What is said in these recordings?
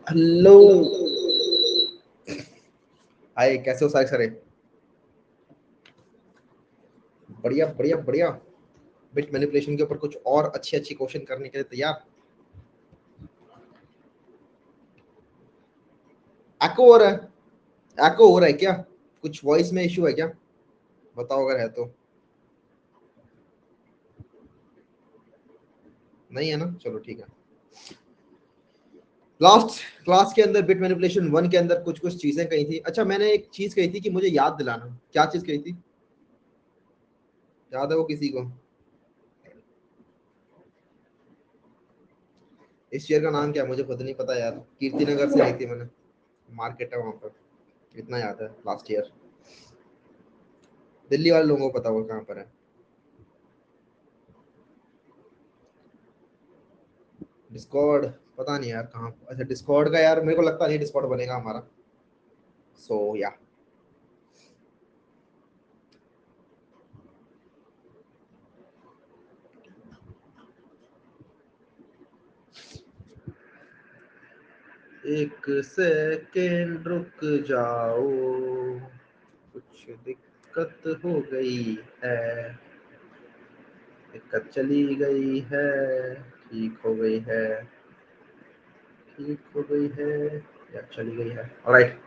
Hello, हाय, कैसे हो सारे? बढ़िया बढ़िया बढ़िया। बिट मैनिपुलेशन के ऊपर कुछ और अच्छे अच्छे क्वेश्चन करने के लिए तैयार? एको हो रहा है? एको हो रहा है क्या? कुछ वॉइस में इशू है क्या? बताओ अगर है तो। नहीं है ना, चलो ठीक है। लास्ट क्लास के अंदर बिट मैनिपुलेशन 1 के अंदर कुछ कुछ चीजें कही थी। अच्छा, मैंने एक चीज कही थी कि मुझे याद दिलाना। क्या चीज कही थी? याद है वो किसी को? इस शेयर का नाम क्या है मुझे खुद नहीं पता यार। कीर्ति नगर से आई थी मैंने, मार्केट है वहां पर, इतना याद है लास्ट ईयर। दिल्ली वाले लोगों को पता होगा कहाँ पर है। डिस्कॉर्ड, पता नहीं यार कहाँ। अच्छा, डिस्कॉर्ड का यार मेरे को लगता नहीं डिस्कॉर्ड बनेगा हमारा। सो या एक सेकेंड रुक जाओ, कुछ दिक्कत हो गई है। दिक्कत चली गई है, ठीक हो गई है, ठीक हो गई है या चली गई है। ऑलराइट,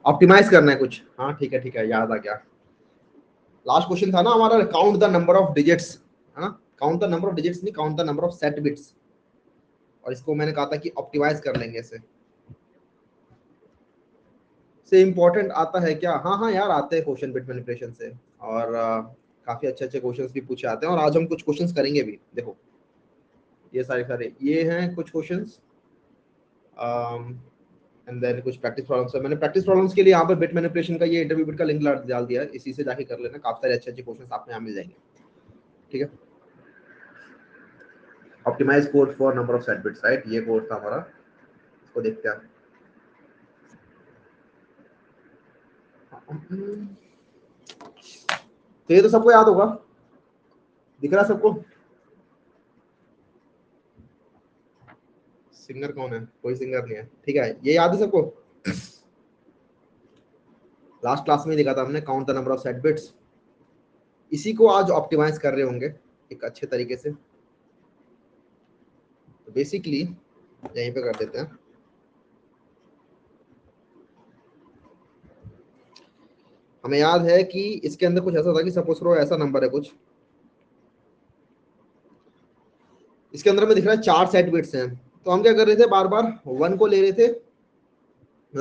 ऑप्टिमाइज करना है कुछ। हाँ ठीक है, याद आ गया। लास्ट क्वेश्चन था ना हमारा, count the number of digits, है ना? Count the number of digits नहीं, count the number of set bits. और इसको मैंने कहा था कि ऑप्टिमाइज कर लेंगे इसे। से इम्पोर्टेंट आता है क्या? हाँ हाँ यार, आते हैं क्वेश्चन बिट मैनिपुलेशन से। और काफी अच्छे अच्छे क्वेश्चंस भी पूछे आते हैं, और आज हम कुछ क्वेश्चंस करेंगे भी। देखो, ये सारे सारे ये हैं कुछ क्वेश्चंस। एंड देन कुछ प्रैक्टिस प्रॉब्लम्स है। मैंने प्रैक्टिस प्रॉब्लम्स के लिए यहाँ पर बिट मैनिपुलेशन का ये इंटरव्यू बिट का लिंक डाल दिया है, इसी से जाके कर लेना। काफी सारे अच्छे अच्छे क्वेश्चंस आपको यहाँ मिल जाएंगे। ठीक है, optimise code for number of set bits, right? ये कोड था हमारा, इसको देखते हैं। तो ये तो सबको याद होगा, दिख रहा है सबको? सिंगर कौन है? कोई सिंगर नहीं है, ठीक है। ये याद है सबको? लास्ट क्लास में दिखा था हमने, count the number of set bits. इसी को आज ऑप्टिमाइज कर रहे होंगे एक अच्छे तरीके से। तो बेसिकली यहीं पे कर देते हैं। हमें याद है कि इसके अंदर कुछ ऐसा था कि सपोज करो ऐसा नंबर है कुछ, इसके अंदर में दिख रहा है 4 सेट बिट्स हैं। तो हम क्या कर रहे थे, बार बार 1 को ले रहे थे,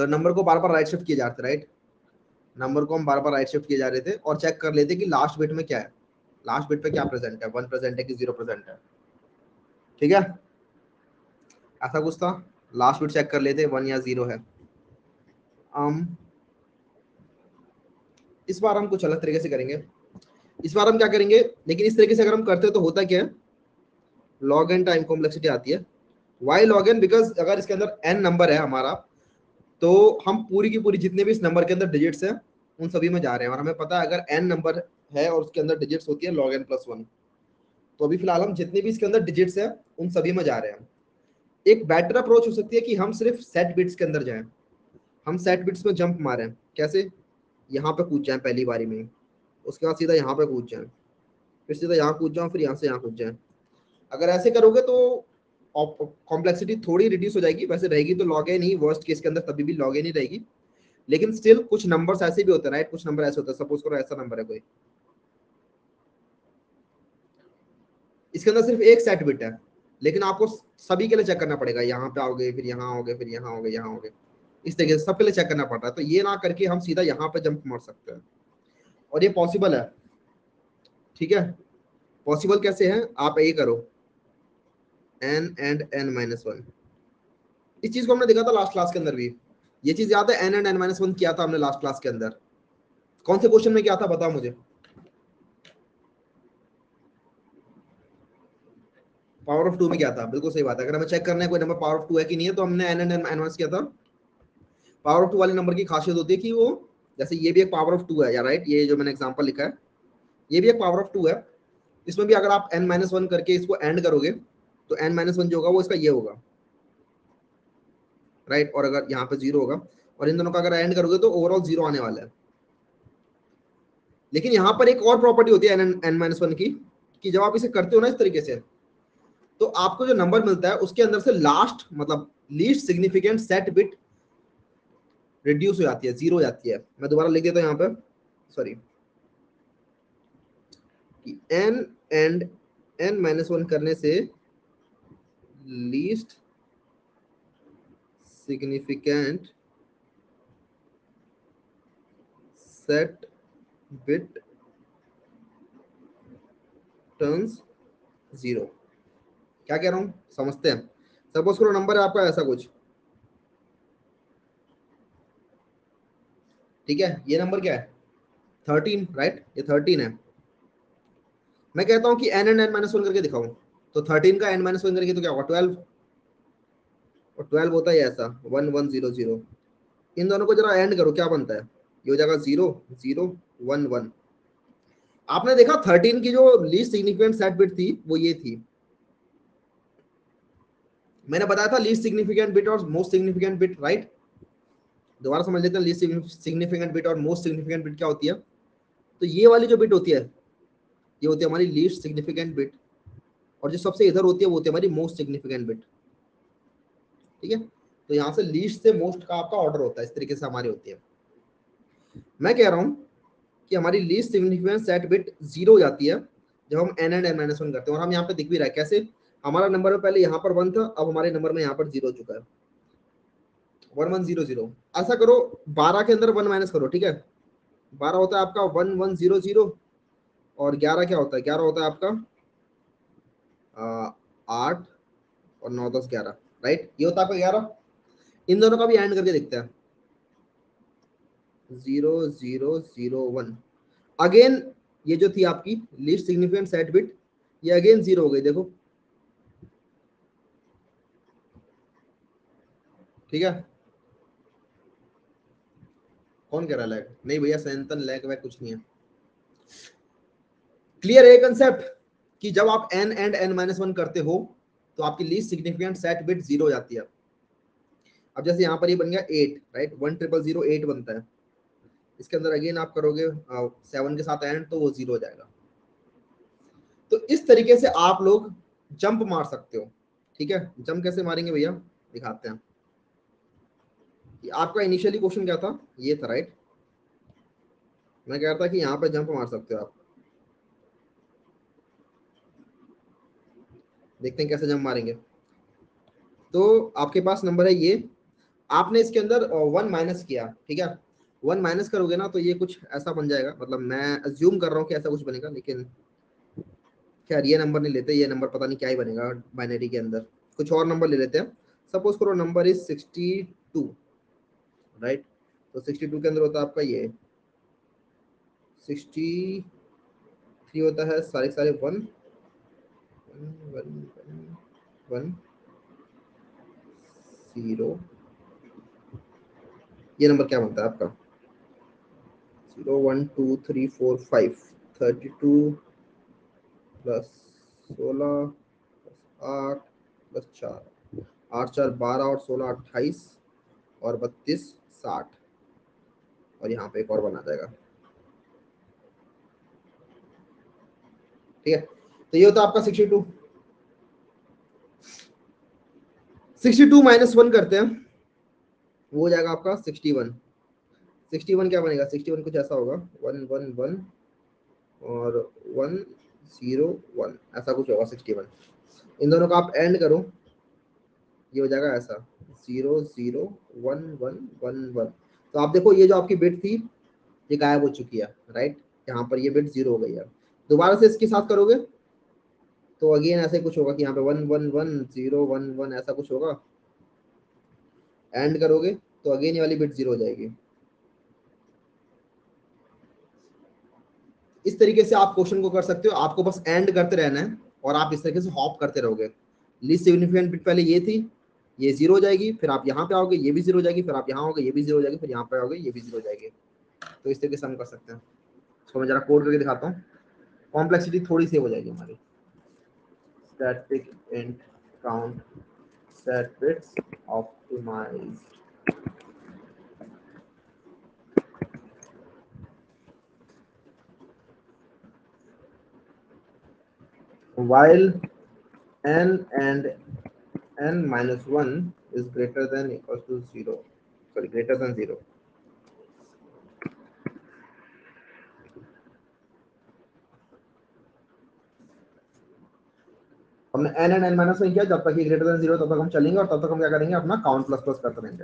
नंबर को बार बार राइट शिफ्ट किए जा रहे थे, राइट? नंबर को हम बार बार राइट शिफ्ट किए जा रहे थे और चेक कर लेते कि लास्ट बिट में क्या है, लास्ट बिट पे क्या प्रेजेंट है, 1 प्रेजेंट है कि 0 प्रेजेंट है। ठीक है, ऐसा कुछ था। लास्ट बिट चेक कर लेते 1 या 0 है। um, इस बार हम कुछ अलग तरीके से करेंगे। इस बार हम क्या करेंगे, लेकिन इस तरीके से अगर हम करते हैं तो होता क्या है, लॉग एन टाइम कॉम्प्लेक्सिटी आती है। Y log N? बिकॉज अगर इसके अंदर एन नंबर है हमारा, तो हम पूरी की पूरी जितने भी इस नंबर के अंदर डिजिट्स हैं उन सभी में जा रहे हैं। और हमें पता है अगर एन नंबर है और उसके अंदर डिजिट्स होती है लॉग एन प्लस 1, तो अभी फिलहाल हम जितने भी इसके अंदर डिजिट्स हैं उन सभी में जा रहे हैं। एक बेटर अप्रोच हो सकती है कि हम सिर्फ सेट बिट्स के अंदर जाएं। हम सेट बिट्स में जंप मारें। कैसे? यहाँ पे कूद जाएं पहली बारी में, उसके बाद सीधा यहाँ पे कूद जाएं, फिर सीधा यहाँ कूद जाओ, फिर यहाँ से यहाँ कूद जाएं। अगर ऐसे करोगे तो कॉम्प्लेक्सिटी थोड़ी रिड्यूस हो जाएगी। वैसे रहेगी तो लॉग एन ही, वर्स्ट केस के अंदर तभी भी लॉग एन ही रहेगी। लेकिन स्टिल कुछ नंबर्स ऐसे भी होते हैं, राइट? कुछ नंबर ऐसे होते हैं, सपोज करो ऐसा नंबर है कोई, इसके अंदर सिर्फ एक सेट बिट है, लेकिन आपको सभी के लिए चेक करना पड़ेगा। यहाँ पे आओगे, फिर यहाँ आओगे, फिर यहाँ आओगे, यहाँ आओगे, इस तरीके से सबके लिए चेक करना पड़ रहा है। तो ये ना करके हम सीधा यहाँ पे जंप मार सकते हैं, और ये पॉसिबल है। ठीक है, पॉसिबल कैसे है? आप ये करो, n and n minus one. इस चीज को हमने देखा था लास्ट क्लास के अंदर भी। ये चीज याद है? N and n minus one किया था हमने लास्ट क्लास के अंदर। कौन से क्वेश्चन में क्या था बताओ मुझे? पावर ऑफ 2 में क्या था? बिल्कुल सही बात है। अगर हमें चेक करना है कोई नंबर पावर ऑफ 2 है कि नहीं है, तो हमने एन एंड एन माइनस किया था। पावर ऑफ 2 वाले नंबर की खासियत होती है कि वो, जैसे ये भी एक पावर ऑफ 2 है, या राइट? ये जो मैंने एग्जांपल लिखा है, ये भी एक पावर ऑफ 2 है। इसमें भी अगर आप एन माइनस वन करके इसको एंड करोगे, तो एन माइनस वन जो होगा वो इसका ये होगा। राइट, और अगर यहाँ पे 0 होगा और इन दोनों का अगर एंड करोगे तो ओवरऑल 0 आने वाला है। लेकिन यहाँ पर एक और प्रॉपर्टी होती है n-1 की, कि जब आप इसे करते हो ना इस तरीके से, तो आपको जो नंबर मिलता है उसके अंदर से लास्ट मतलब least significant set bit reduce हो जाती है, 0 हो जाती है। मैं दोबारा लिख देता हूँ यहाँ पर, सॉरी, कि n एंड n-1 करने से least significant set bit turns 0। क्या कह रहा हूं, समझते हैं। सपोज करो नंबर है आपका ऐसा कुछ, ठीक है, ये नंबर क्या है 13, राइट, ये 13 है। मैं कहता हूं कि n एंड n-1 करके दिखाऊं, तो 13 का n-1 करके तो क्या होगा 12, और 12 होता है ऐसा 1 1 0 0। इन दोनों को जरा एंड करो, क्या बनता है, ये हो जाएगा 0 0 1 1। आपने देखा 13 की जो लीस्ट सिग्निफिकेंट सेट बिट थी वो ये थी, मैंने बताया था लीस्ट सिग्निफिकेंट बिट और मोस्ट सिग्निफिकेंट बिट, राइट। दोबारा समझ लेते हैं, लीस्ट सिग्निफिकेंट बिट और मोस्ट सिग्निफिकेंट बिट क्या होती है। तो ये वाली जो बिट होती है ये होती है हमारी लीस्ट सिग्निफिकेंट बिट, और जो सबसे इधर होती है वो होती है हमारी मोस्ट सिग्निफिकेंट बिट, ठीक है। तो यहाँ से लीस्ट से मोस्ट का आपका ऑर्डर होता है, इस तरीके से हमारी होती है। मैं कह रहा हूँ कि हमारी लीस्ट सिग्निफिकेंट सेट बिट 0 हो जाती है जब हम n एंड n-1 करते हैं, और हम यहाँ पे दिख भी रहा है कैसे, हमारा नंबर में पहले यहाँ पर 1 था, अब हमारे नंबर में यहाँ पर 0 हो चुका है, 1 1 0 0। ऐसा करो 12 के अंदर 1 माइनस करो, ठीक है। 12 होता है आपका 1 1 0 0, और 11 क्या होता है, 11 होता है आपका 8 और 9 10 11, राइट, ये होता है आपका 11। इन दोनों का भी एंड करके देखते हैं, 0 0 0 1। अगेन ये जो थी आपकी लीस्ट सिग्निफिकेंट सेट बिट, ये अगेन 0 हो गई, देखो, ठीक है। कौन कह रहा है लैग, नहीं भैया सैंतन लैग वैग कुछ नहीं है। क्लियर है कंसेप्ट, कि जब आप n एंड n-1 करते हो तो आपकी लीस्ट सिग्निफिकेंट सेट बिट 0 हो जाती है। अब जैसे यहाँ पर ये बन गया 8, राइट, 1 0 0 0 8 बनता है, इसके अंदर अगेन आप करोगे 7 के साथ एंड, तो वो 0 हो जाएगा। तो इस तरीके से आप लोग जंप मार सकते हो, ठीक है। जंप कैसे मारेंगे भैया, दिखाते हैं। कि आपका इनिशियली क्वेश्चन क्या था, ये था, राइट। मैं कह रहा था कि यहाँ पे जंप मार सकते हो आप, देखते हैं कैसे जंप मारेंगे। तो आपके पास नंबर है ये, आपने इसके अंदर 1 माइनस किया, ठीक है। 1 माइनस करोगे ना तो ये कुछ ऐसा बन जाएगा, मतलब मैं अज्यूम कर रहा हूँ कि ऐसा कुछ बनेगा, लेकिन खैर ये नंबर नहीं लेते, ये नंबर पता नहीं क्या ही बनेगा बाइनरी के अंदर, कुछ और नंबर ले लेते हैं। सपोज करो नंबर इज 62, राइट। तो 62 के अंदर होता है आपका ये 63 होता है, सारे सारे 1 1 1 0। ये नंबर क्या बनता है आपका 0 1 2 3 4 5, 32 प्लस 16 प्लस 8 प्लस 4, 8 4 12 और 16 28 और 32 60, और यहाँ पे एक और बना जाएगा, ठीक है। तो ये होता है आपका 62। 62 माइनस 1 करते हैं, वो हो जाएगा आपका 61। 61 क्या बनेगा, 61 कुछ ऐसा होगा 1 1 1 और 1 0 1, ऐसा कुछ होगा 61। इन दोनों का आप एंड करो, ये हो जाएगा ऐसा 0 0 1 1 1 1। तो आप देखो ये जो आपकी बिट थी ये गायब हो चुकी है, राइट। यहाँ पर ये बिट 0 हो गई है। दोबारा से इसके साथ करोगे तो अगेन ऐसे कुछ होगा कि यहाँ पे 1 1 1 0 1 1 ऐसा कुछ होगा। एंड करोगे तो अगेन ये वाली बिट 0 हो जाएगी। इस तरीके से आप क्वेश्चन को कर सकते हो, आपको बस एंड करते रहना है और आप इस तरीके से हॉप करते रहोगे। लीस्ट सिग्निफिकेंट बिट पहले ये थी, ये 0 हो जाएगी, फिर आप यहाँ पे आओगे ये भी 0 हो जाएगी, फिर आप यहाँ आओगे ये भी 0 हो जाएगी, फिर यहाँ पे आओगे ये भी 0 हो जाएगी। तो इस तरीके से हम कर सकते हैं। तो मैं जरा कोड करके दिखाता हूँ, कॉम्प्लेक्सिटी थोड़ी सी हो जाएगी हमारी। Static int count set bits optimized. While n and n minus 1 is greater than equals to 0, sorry, greater than 0. हमने n एंड n माइनस 1 किया, जब तक ये ग्रेटर देन 0 तब तक हम चलेंगे, और तब तक हम क्या करेंगे, अपना काउंट प्लस प्लस करते रहेंगे,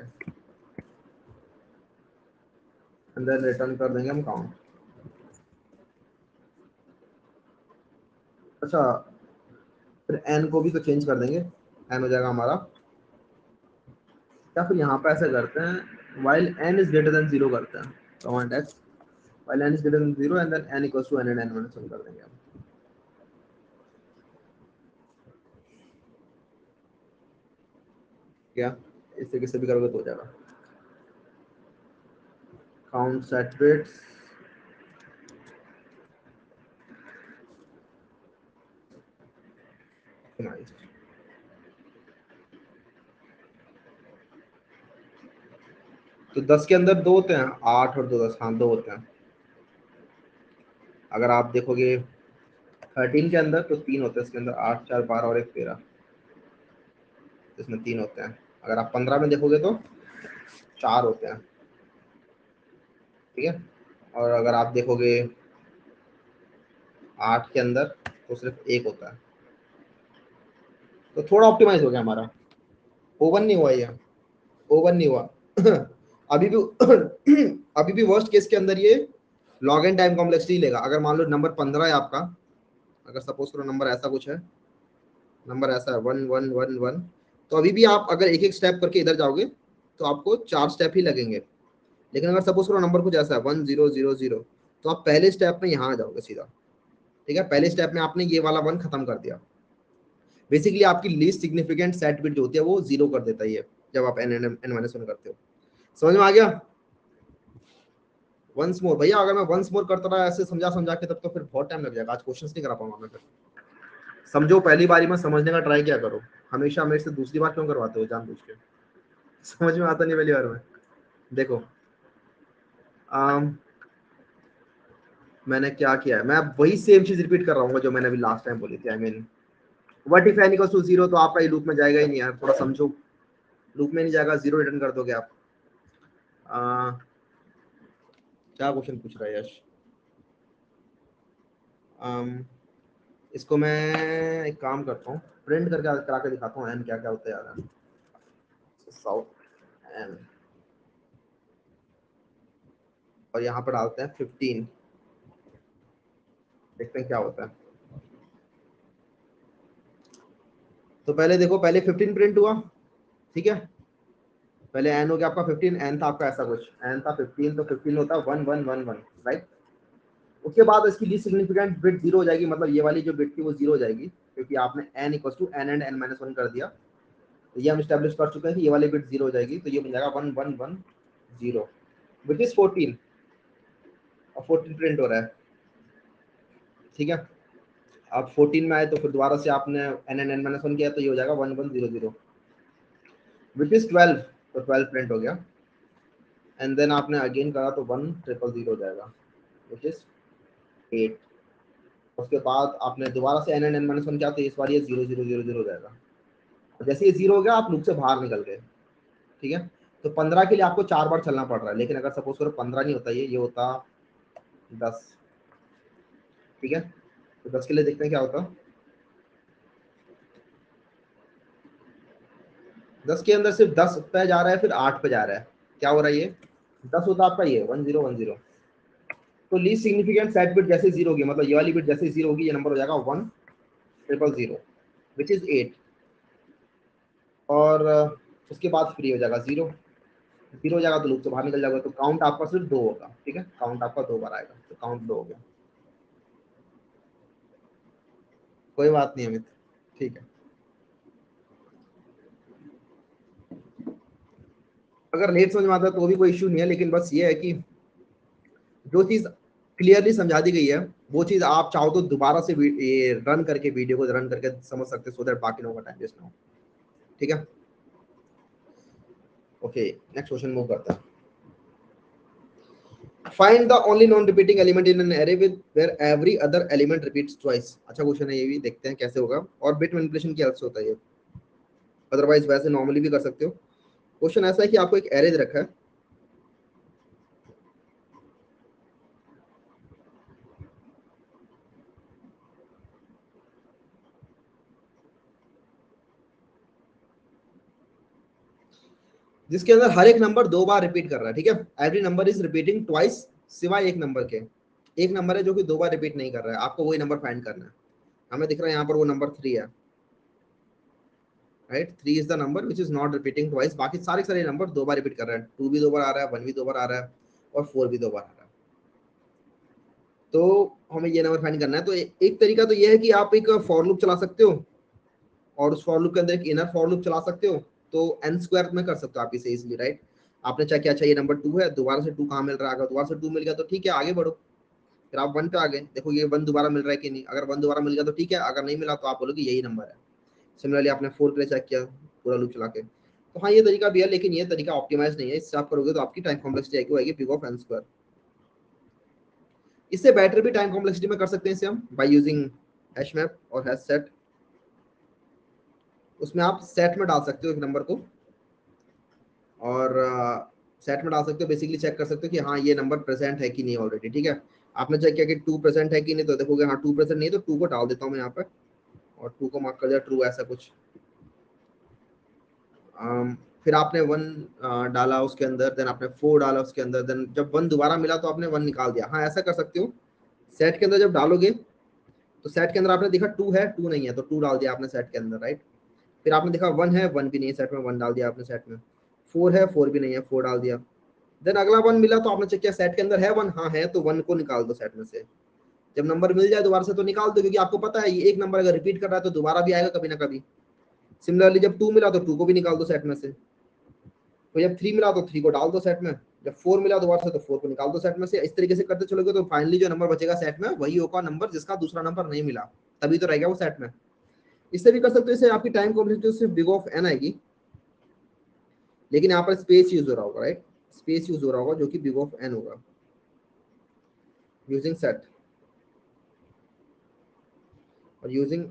एंड देन रिटर्न कर देंगे हम काउंट। अच्छा, फिर n को भी तो चेंज कर देंगे, n हो जाएगा हमारा, या फिर यहाँ पे ऐसे करते हैं, while n is greater than 0 करते हैं, command x while n is greater than 0 and then n equals to n and n minus 1 कर देंगे हम। क्या इस तरीके से भी करोगे तो हो जाएगा। Count set bits optimised. तो 10 के अंदर 2 होते हैं, 8 और 2 10, हाँ 2 होते हैं। अगर आप देखोगे 13 के अंदर तो 3 होते हैं, इसके अंदर 8 4 12 और 1 13, इसमें 3 होते हैं। अगर आप 15 में देखोगे तो 4 होते हैं, ठीक है। और अगर आप देखोगे 8 के अंदर तो सिर्फ 1 होता है। तो थोड़ा ऑप्टिमाइज हो गया हमारा, ओवन नहीं हुआ, ये ओवन नहीं हुआ अभी भी अभी भी वर्स्ट केस के अंदर ये लॉग एंड टाइम कॉम्प्लेक्सिटी लेगा। अगर मान लो नंबर 15 है आपका, अगर सपोज करो नंबर ऐसा कुछ है, नंबर ऐसा है 1 1 1 1, तो अभी भी आप अगर एक एक स्टेप करके इधर जाओगे तो आपको 4 स्टेप ही लगेंगे। लेकिन अगर सपोज करो नंबर कुछ ऐसा है 1 0 0 0, तो आप पहले स्टेप में यहाँ आ जाओगे सीधा, ठीक है। पहले स्टेप में आपने ये वाला 1 खत्म कर दिया। बेसिकली आपकी लीस्ट सिग्निफिकेंट सेट बिट जो होती है वो 0 कर देता है ये, जब आप n माइनस 1 करते हो। समझ में आ गया? वंस मोर भैया, अगर मैं वंस मोर करता रहा ऐसे समझा समझा के, तब तो फिर बहुत टाइम लग जाएगा, आज क्वेश्चंस नहीं करा पाऊंगा मैं फिर। समझो, पहली बारी में समझने का ट्राई किया करो, हमेशा मेरे से दूसरी बार क्यों करवाते हो जानबूझ के, समझ में आता नहीं पहली बार में। देखो मैंने क्या किया है, मैं वही सेम चीज रिपीट कर रहा हूँ जो मैंने अभी लास्ट टाइम बोली थी। I mean what if n equals to 0, तो आपका ये लूप में जाएगा ही नहीं यार, थोड़ा समझो, लूप में नहीं जाएगा, 0 रिटर्न कर दोगे आप। क्या क्वेश्चन पूछ रहा है यश? इसको मैं एक काम करता हूँ, प्रिंट करके करा के दिखाता हूँ n क्या क्या होता है यार। साउथ n, और यहाँ पर डालते हैं 15, देखते हैं क्या होता है। तो पहले देखो, पहले 15 प्रिंट हुआ, ठीक है। पहले n हो गया आपका 15, n था आपका ऐसा कुछ, n था 15, तो 15 होता है 1 1 1 1, राइट। उसके बाद इसकी लीस्ट सिग्निफिकेंट बिट 0 हो जाएगी, मतलब ये वाली जो बिट थी वो 0 हो जाएगी, क्योंकि आपने n equal to n and n minus 1 कर दिया। तो ये हम स्टैब्लिश कर चुके हैं कि ये वाली बिट 0 हो जाएगी, तो ये बन जाएगा 1 1 1 0 विच इज 14, और 14 प्रिंट हो रहा है, ठीक है। अब 14 में आए तो फिर दोबारा से आपने n एंड n माइनस 1 किया, तो ये हो जाएगा 1 1 0 0 विच इज 12, तो 12 प्रिंट हो गया। एंड देन आपने अगेन करा तो 1 0 0 हो जाएगा, विच इज 8। उसके बाद आपने दोबारा से n एंड n माइनस 1 किया, तो इस बार ये 0 0 0 0 हो जाएगा। जैसे ये 0 हो गया, आप लूप से बाहर निकल गए, ठीक है। तो 15 के लिए आपको 4 बार चलना पड़ रहा है, लेकिन अगर सपोज करो 15 नहीं होता, ये होता 10, ठीक है। तो 10 के लिए देखते हैं क्या होता। 10 के अंदर सिर्फ 10 पे जा रहा है, फिर 8 पे जा रहा है, क्या हो रहा है ये 10 होता आपका ये 1 0 1 0। तो लीस्ट सिग्निफिकेंट सेट बिट जैसे 0 होगी, मतलब ये वाली बिट जैसे 0 होगी, ये नंबर हो जाएगा 1 0 0 विच इज 8। और उसके बाद फ्री हो जाएगा 0 0 हो जाएगा, तो लूप से बाहर निकल जाएगा, तो काउंट आपका सिर्फ 2 होगा, ठीक है। काउंट आपका 2 बार आएगा, तो काउंट 2 हो गया। कोई बात नहीं अमित, ठीक है। अगर लेट समझ में आता है तो भी कोई इश्यू नहीं है, लेकिन बस ये है कि जो चीज क्लियरली समझा दी गई है, वो चीज आप चाहो तो दोबारा से ये रन करके, वीडियो को रन करके समझ सकते हो, सो दैट बाकी लोगों का टाइम वेस्ट ना हो, ठीक है। ओके, नेक्स्ट क्वेश्चन मूव करते हैं। Find the only non repeating element in an array with where every other element repeats twice. अच्छा क्वेश्चन है ये भी, देखते हैं कैसे होगा। और बिट मैनिपुलेशन की हेल्प से होता है ये, अदरवाइज वैसे नॉर्मली भी कर सकते हो। क्वेश्चन ऐसा है कि आपको एक एरे दे रखा है, जिसके अंदर हर एक नंबर 2 बार रिपीट कर रहा है, ठीक है। Every number is repeating twice, सिवाय एक नंबर के। एक नंबर है जो कि 2 बार रिपीट नहीं कर रहा है, आपको वही नंबर फाइंड करना है। हमें दिख रहा है यहाँ पर वो नंबर 3 है, right. 3 is the number which is not repeating twice. बाकी सारे सारे नंबर 2 बार रिपीट कर रहे हैं। 2 भी 2 बार आ रहा है, 1 भी 2 बार आ रहा है, और 4 भी 2 बार आ रहा है। तो हमें ये नंबर फाइंड करना है। तो एक तरीका तो ये है कि आप एक फॉर लूप चला सकते हो, और उस फॉर लूप के अंदर एक इनर फॉर लूप चला सकते हो। तो एन स्क्वायर में कर सकते हो आप इसे इजिली, राइट। आपने चेक किया, अच्छा ये नंबर 2 है, दोबारा से 2 कहाँ मिल रहा है, अगर दोबारा से 2 मिल गया तो ठीक है, आगे बढ़ो। फिर आप 1 पे आ गए, देखो ये 1 दोबारा मिल रहा है कि नहीं, अगर 1 दोबारा मिल गया तो ठीक है, अगर नहीं मिला तो आप बोलोगे यही नंबर है। सिमिलरली आपने 4 के लिए चेक किया पूरा लूप चला के। तो हाँ, ये तरीका भी है, लेकिन ये तरीका ऑप्टिमाइज नहीं है। इससे आप करोगे तो आपकी टाइम कॉम्प्लेक्सिटी आएगी बिग ऑफ एन स्क्वायर। इससे बेटर भी टाइम कॉम्प्लेक्सिटी में कर सकते हैं इसे हम, बाय यूजिंग हैश मैप और हैश सेट। उसमें आप सेट में डाल सकते हो एक नंबर को, और सेट में डाल सकते हो, बेसिकली चेक कर सकते हो कि हाँ ये नंबर प्रेजेंट है कि नहीं ऑलरेडी, ठीक है। आपने चेक किया कि 2 प्रेजेंट है कि नहीं, तो देखोगे हाँ 2 प्रेजेंट नहीं है, तो 2 को डाल देता हूँ मैं यहाँ पे, और 2 को मार्क कर दिया ट्रू, ऐसा कुछ। फिर आपने 1 डाला उसके अंदर, देन आपने 4 डाला उसके अंदर, देन जब 1 दोबारा मिला तो आपने 1 निकाल दिया। हाँ ऐसा कर सकते हो। सेट के अंदर जब डालोगे तो सेट के अंदर आपने देखा 2 है, 2 नहीं है, तो 2 डाल दिया आपने सेट के अंदर, राइट। फिर आपने देखा 1 है, 1 भी नहीं है सेट में, 1 डाल दिया आपने सेट में। 4 है, 4 भी नहीं है, 4 डाल दिया। देन अगला 1 मिला तो आपने चेक किया सेट के अंदर है 1, हाँ है, तो 1 को निकाल दो सेट में से। जब नंबर मिल जाए दोबारा से तो निकाल दो, क्योंकि आपको पता है ये एक नंबर अगर रिपीट कर रहा है तो दोबारा भी आएगा कभी ना कभी। सिमिलरली जब 2 मिला तो 2 को भी निकाल दो सेट में से। तो जब 3 मिला तो 3 को डाल दो सेट में। जब 4 मिला दोबारा से तो 4 को निकाल दो सेट में से। इस तरीके से करते चलोगे तो फाइनली जो नंबर बचेगा सेट में वही होगा नंबर जिसका दूसरा नंबर नहीं मिला, तभी तो रहेगा वो सेट में। इससे भी कर सकते हो, इससे आपकी टाइम कॉम्प्लेक्सिटी सिर्फ बिग ऑफ एन आएगी, लेकिन यहाँ पर स्पेस यूज हो रहा होगा, राइट। स्पेस यूज हो रहा होगा जो कि बिग ऑफ एन होगा यूजिंग सेट और यूजिंग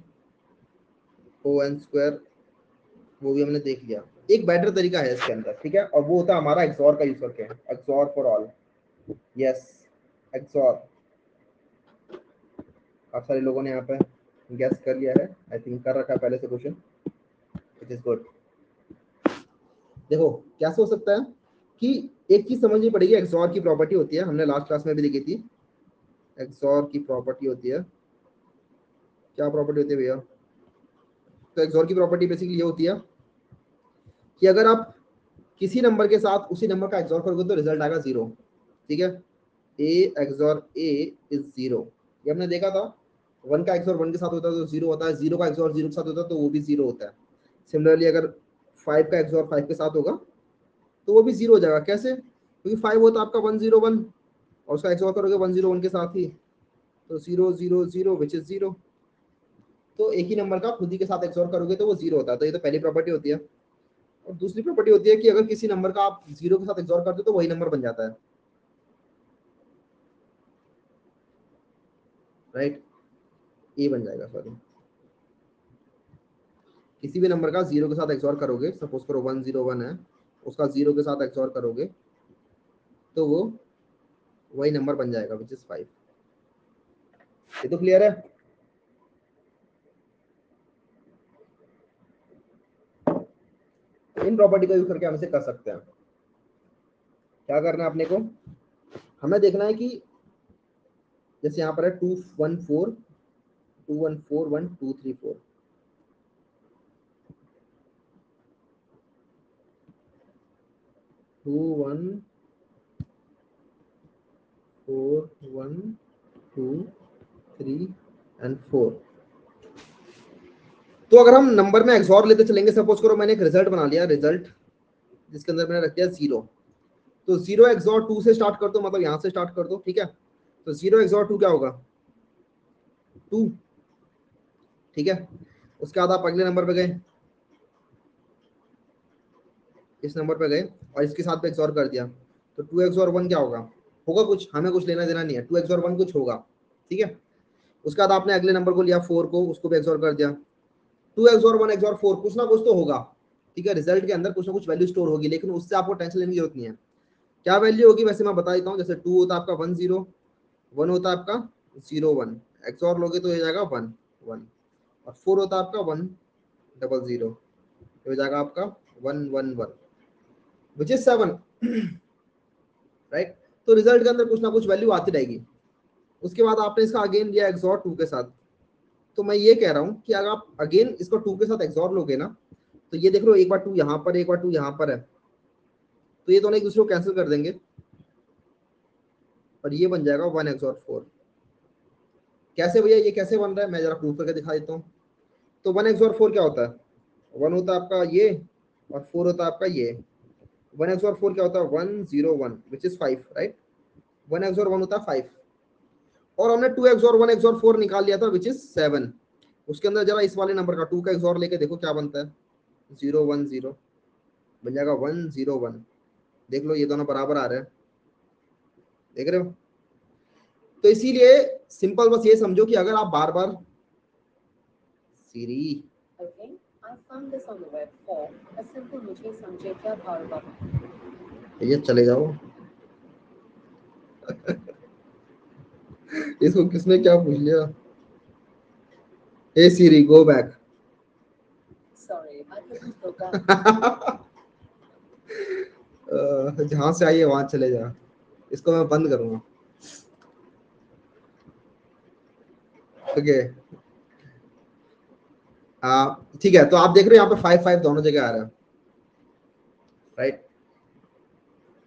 ओ एन स्क्वायर, वो भी हमने देख लिया। एक बेटर तरीका है इसके अंदर, ठीक है, और वो होता है हमारा एक्सॉर का यूज करके, XOR for all. Yes, XOR. आप सारे लोगों ने यहाँ पे गैस कर लिया है, आई थिंक कर रखा है पहले से क्वेश्चन, इट इज गुड। देखो कैसे हो सकता है कि एक चीज समझनी पड़ेगी, एक्सॉर की प्रॉपर्टी होती है, हमने लास्ट क्लास में भी देखी थी। एक्सॉर की प्रॉपर्टी होती है, क्या प्रॉपर्टी होती है भैया? तो एक्सॉर की प्रॉपर्टी बेसिकली ये होती है कि अगर आप किसी नंबर के साथ उसी नंबर का एक्सॉर करोगे तो रिजल्ट आएगा 0, ठीक है। ए एक्सॉर ए इज 0, ये हमने देखा था। 1 का एक्सॉर 1 के साथ होता है तो 0 होता है, 0 का एक्सॉर 0 के साथ होता है तो वो भी 0 होता है। सिमिलरली अगर 5 का एक्सॉर 5 के साथ होगा तो वो भी 0 हो जाएगा। कैसे? क्योंकि 5 होता है आपका 101, और उसका एक्सॉर करोगे 101 के साथ ही, तो 0 0 0 विच इज 0। तो एक ही नंबर का खुद ही के साथ एक्सॉर करोगे तो वो 0 होता है। तो ये तो पहली प्रॉपर्टी होती है। और दूसरी प्रॉपर्टी होती है कि अगर किसी नंबर का आप 0 के साथ एक्सॉर करते हो तो वही नंबर बन जाता है, राइट। ए बन जाएगा, सॉरी। किसी भी नंबर का 0 के साथ एक्सॉर करोगे, सपोज करो 101 है, उसका 0 के साथ एक्सॉर करोगे तो वो वही नंबर बन जाएगा विच इज 5। ये तो क्लियर है। इन प्रॉपर्टी का यूज करके हम इसे कर सकते हैं। क्या करना है अपने को, हमें देखना है कि जैसे यहाँ पर है 214 214 1 2 3 4, 2 1 4 1 2 3 एंड 4। तो अगर हम नंबर में एक्सॉर लेते चलेंगे, सपोज करो मैंने एक रिजल्ट बना लिया, रिजल्ट जिसके अंदर मैंने रख दिया 0, तो 0 एक्सॉर 2 से स्टार्ट कर दो, मतलब यहाँ से स्टार्ट कर दो, ठीक है। तो 0 एक्सॉर 2 क्या होगा? 2, ठीक है। उसके बाद आप अगले नंबर पे गए, इस नंबर पे गए और इसके साथ पे एक्सऑर कर दिया, तो 2x और 1 क्या होगा, होगा कुछ, हमें कुछ लेना देना नहीं है, 2x और 1 कुछ होगा, ठीक है। उसके बाद आपने अगले नंबर को लिया 4 को, उसको भी एक्सऑर कर दिया, 2x और 1 एक्सऑर 4, कुछ ना कुछ तो होगा, ठीक है। रिजल्ट के अंदर कुछ ना कुछ वैल्यू स्टोर होगी, लेकिन उससे आपको टेंशन लेने की जरूरत नहीं है। क्या वैल्यू होगी वैसे मैं बता देता हूँ, जैसे 2 होता है आपका 1 0, 1 होता है आपका 0 1, एक्सऑर लोगे तो हो जाएगा 1 1, और 4 होता है आपका 1 0 0, हो जाएगा आपका 1 1 1 विच इज 7, राइट। तो रिजल्ट के अंदर कुछ ना कुछ वैल्यू आती रहेगी। उसके बाद आपने इसका अगेन लिया एक्सॉर 2 के साथ, तो मैं ये कह रहा हूँ कि अगर आप अगेन इसको 2 के साथ एक्सॉर लोगे ना, तो ये देख लो एक बार 2 यहाँ पर, एक बार 2 यहाँ पर है, तो ये दोनों एक दूसरे को कैंसिल कर देंगे और ये बन जाएगा 1 एक्सॉर 4। कैसे भैया, ये कैसे बन रहा है, मैं जरा प्रूफ करके दिखा देता हूँ। तो 1 एक्सॉर 4 क्या होता है, 1 होता है आपका ये और 4 होता है आपका ये। 1 एक्सॉर 4 क्या होता है, 1 0 1 विच इज 5, राइट। 1 एक्सॉर 1 होता है 5, और हमने 2 एक्सॉर 1 एक्सॉर 4 निकाल लिया था विच इज 7। उसके अंदर जरा इस वाले नंबर का 2 का एक्सॉर लेके देखो क्या बनता है, 0 1 0 बन जाएगा 1 0 1। देख लो ये दोनों बराबर आ रहे हैं, देख रहे हो। तो इसीलिए सिंपल बस ये समझो कि अगर आप बार बार सीरी ये चले जाओ इसको किसने क्या पूछ लिया, ए सीरी गो बैक जहां से आई है वहां चले जा, इसको मैं बंद करूंगा। ओके ठीक है, तो आप देख रहे हो यहाँ पे 5 5 दोनों जगह आ रहा है, राइट।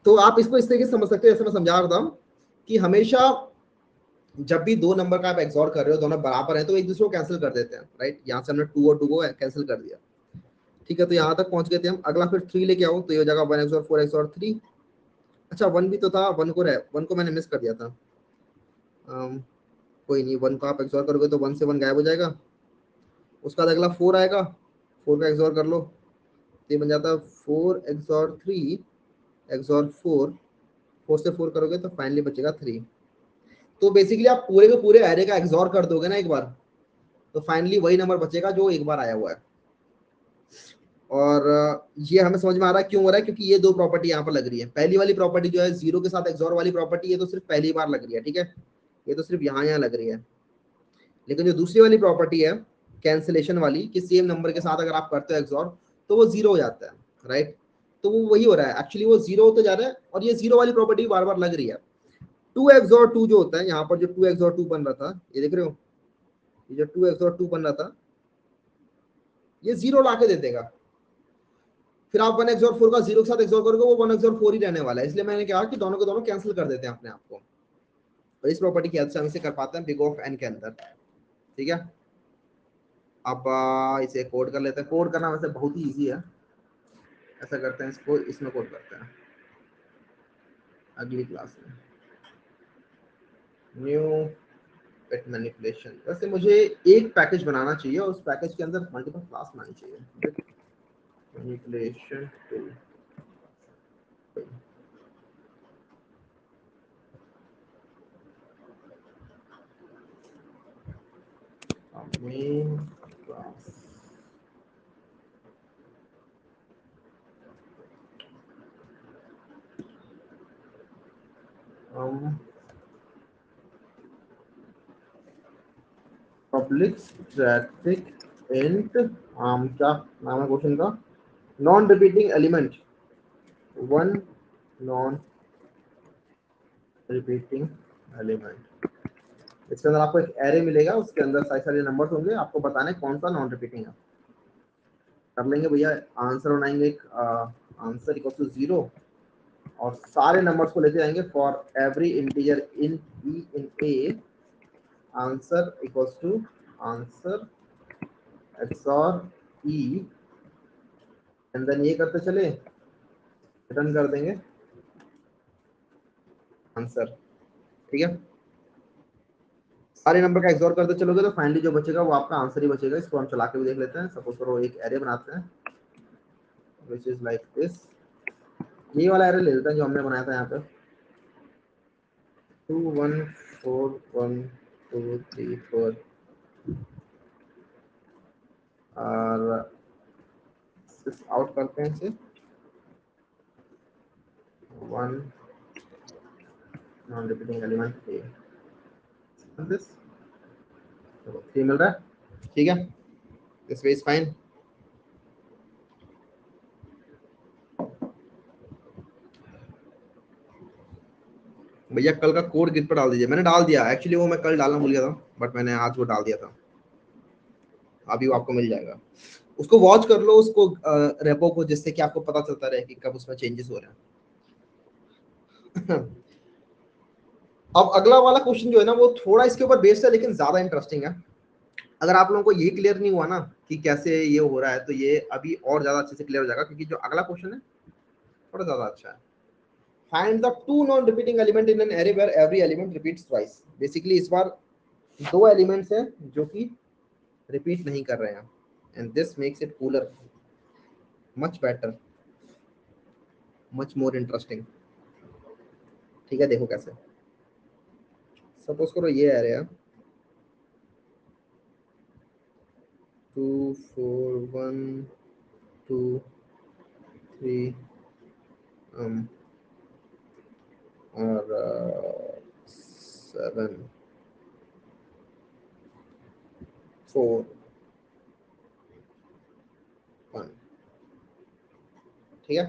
तो आप इसको इस तरीके से समझ सकते हो, जैसे मैं समझा रहा था कि हमेशा जब भी दो नंबर का आप एक्सॉर कर रहे हो, दोनों बराबर हैं, तो एक दूसरे को कैंसिल कर देते हैं, राइट। यहाँ से हमने 2 और 2 को कैंसिल कर दिया, ठीक है। तो यहाँ तक पहुंच गए थे हम। अगला फिर 3 लेके आओ, तो ये हो जाएगा 1 एक्सॉर 4 एक्सॉर 3। अच्छा 1 भी तो था, 1 को मैंने मिस कर दिया था। कोई नहीं, 1 को आप एक्सॉर करोगे तो 1 से 1 गायब हो जाएगा। उसका बाद अगला 4 आएगा, 4 का एक्सॉर कर लो, तो ये बन जाता है 4 एक्सॉर 3 एक्सॉर 4, 4 से 4 करोगे तो फाइनली बचेगा 3। तो बेसिकली आप पूरे के पूरे एरे का एक्सॉर कर दोगे ना एक बार, तो फाइनली वही नंबर बचेगा जो एक बार आया हुआ है। और ये हमें समझ में आ रहा है क्यों हो रहा है, क्योंकि ये दो प्रॉपर्टी यहाँ पर लग रही है। पहली वाली प्रॉपर्टी जो है जीरो के साथ एक्सॉर वाली प्रॉपर्टी, ये तो सिर्फ पहली बार लग रही है, ठीक है, ये तो सिर्फ यहाँ लग रही है। लेकिन जो दूसरी वाली प्रॉपर्टी है कैंसिलेशन वाली, कि सेम नंबर के साथ अगर आप करते हो एक्सॉर तो वो जीरो हो जाता है, राइट। तो वो वही हो रहा है, एक्चुअली वो जीरो होते जा रहा है, और ये जीरो वाली प्रॉपर्टी बार बार लग रही है। 2 एक्सॉर 2 जो होता है, यहाँ पर जो 2 एक्सॉर 2 बन रहा था, ये देख रहे हो, ये जो 2 एक्सॉर 2 बन रहा था, ये जीरो ला के दे देगा। फिर आप 1 एक्सॉर 4 का जीरो के साथ एक्सॉर करोगे, वो 1 एक्सॉर 4 ही रहने वाला है। इसलिए मैंने कहा कि दोनों के दोनों कैंसिल कर देते हैं अपने आप को, और इस प्रॉपर्टी की हेल्प से हम इसे कर पाते हैं बिग ऑफ एन के अंदर, ठीक है। अब इसे कोड कर लेते हैं। कोड करना वैसे बहुत ही इजी है, ऐसा करते हैं, इसको इसमें कोड करते हैं अगली क्लास में। न्यू बिट मैनिपुलेशन, वैसे मुझे एक पैकेज बनाना चाहिए और उस पैकेज के अंदर मल्टीपल क्लास बनानी चाहिए। Bit manipulation tool, main class, public static int, क्या नाम है क्वेश्चन का, non repeating element, one non repeating element. इसके अंदर आपको एक एरे मिलेगा, उसके अंदर सारे सारे नंबर्स होंगे, आपको बताना है कौन सा नॉन रिपीटिंग है। कर लेंगे भैया, आंसर बनाएंगे, एक आंसर इक्वल टू 0, और सारे नंबर्स को लेते जाएंगे for every integer in b in a, answer equals to answer xor e, and then ये करते चले, रिटर्न कर देंगे आंसर, ठीक है। सारे नंबर का एक्सॉर करते चलोगे तो फाइनली जो बचेगा वो आपका आंसर ही बचेगा। इसको हम चला के भी देख लेते हैं। सपोज करो एक एरे बनाते हैं which is like this, ये वाला एरे ले लेते हैं जो हमने बनाया था यहाँ पे, 2 1 4 1 2 3 4 और आउट करते हैं इसे, 1 non repeating element A, this 3 मिल रहा है, ठीक है, दिस वे इज फाइन। भैया कल का कोड गिट पर डाल दीजिए, मैंने डाल दिया एक्चुअली, वो मैं कल डालना भूल गया था बट मैंने आज वो डाल दिया था, अभी वो आपको मिल जाएगा, उसको वॉच कर लो उसको रेपो को, जिससे कि आपको पता चलता रहे कि कब उसमें चेंजेस हो रहे हैं। अब अगला वाला क्वेश्चन जो है ना वो थोड़ा इसके ऊपर बेस्ड है लेकिन ज्यादा इंटरेस्टिंग है। अगर आप लोगों को ये क्लियर नहीं हुआ ना कि कैसे ये हो रहा है, तो ये अभी और ज्यादा अच्छे से क्लियर हो जाएगा, क्योंकि जो अगला क्वेश्चन है थोड़ा ज्यादा अच्छा है। Find the two non repeating element in an array where every element repeats twice. Basically इस बार दो एलिमेंट्स हैं जो कि रिपीट नहीं कर रहे हैं, and this makes it cooler, much better, much more interesting. ठीक है, देखो कैसे, सपोज करो ये एरे है 2 4 1 2 3 और 7 4 1, ठीक है।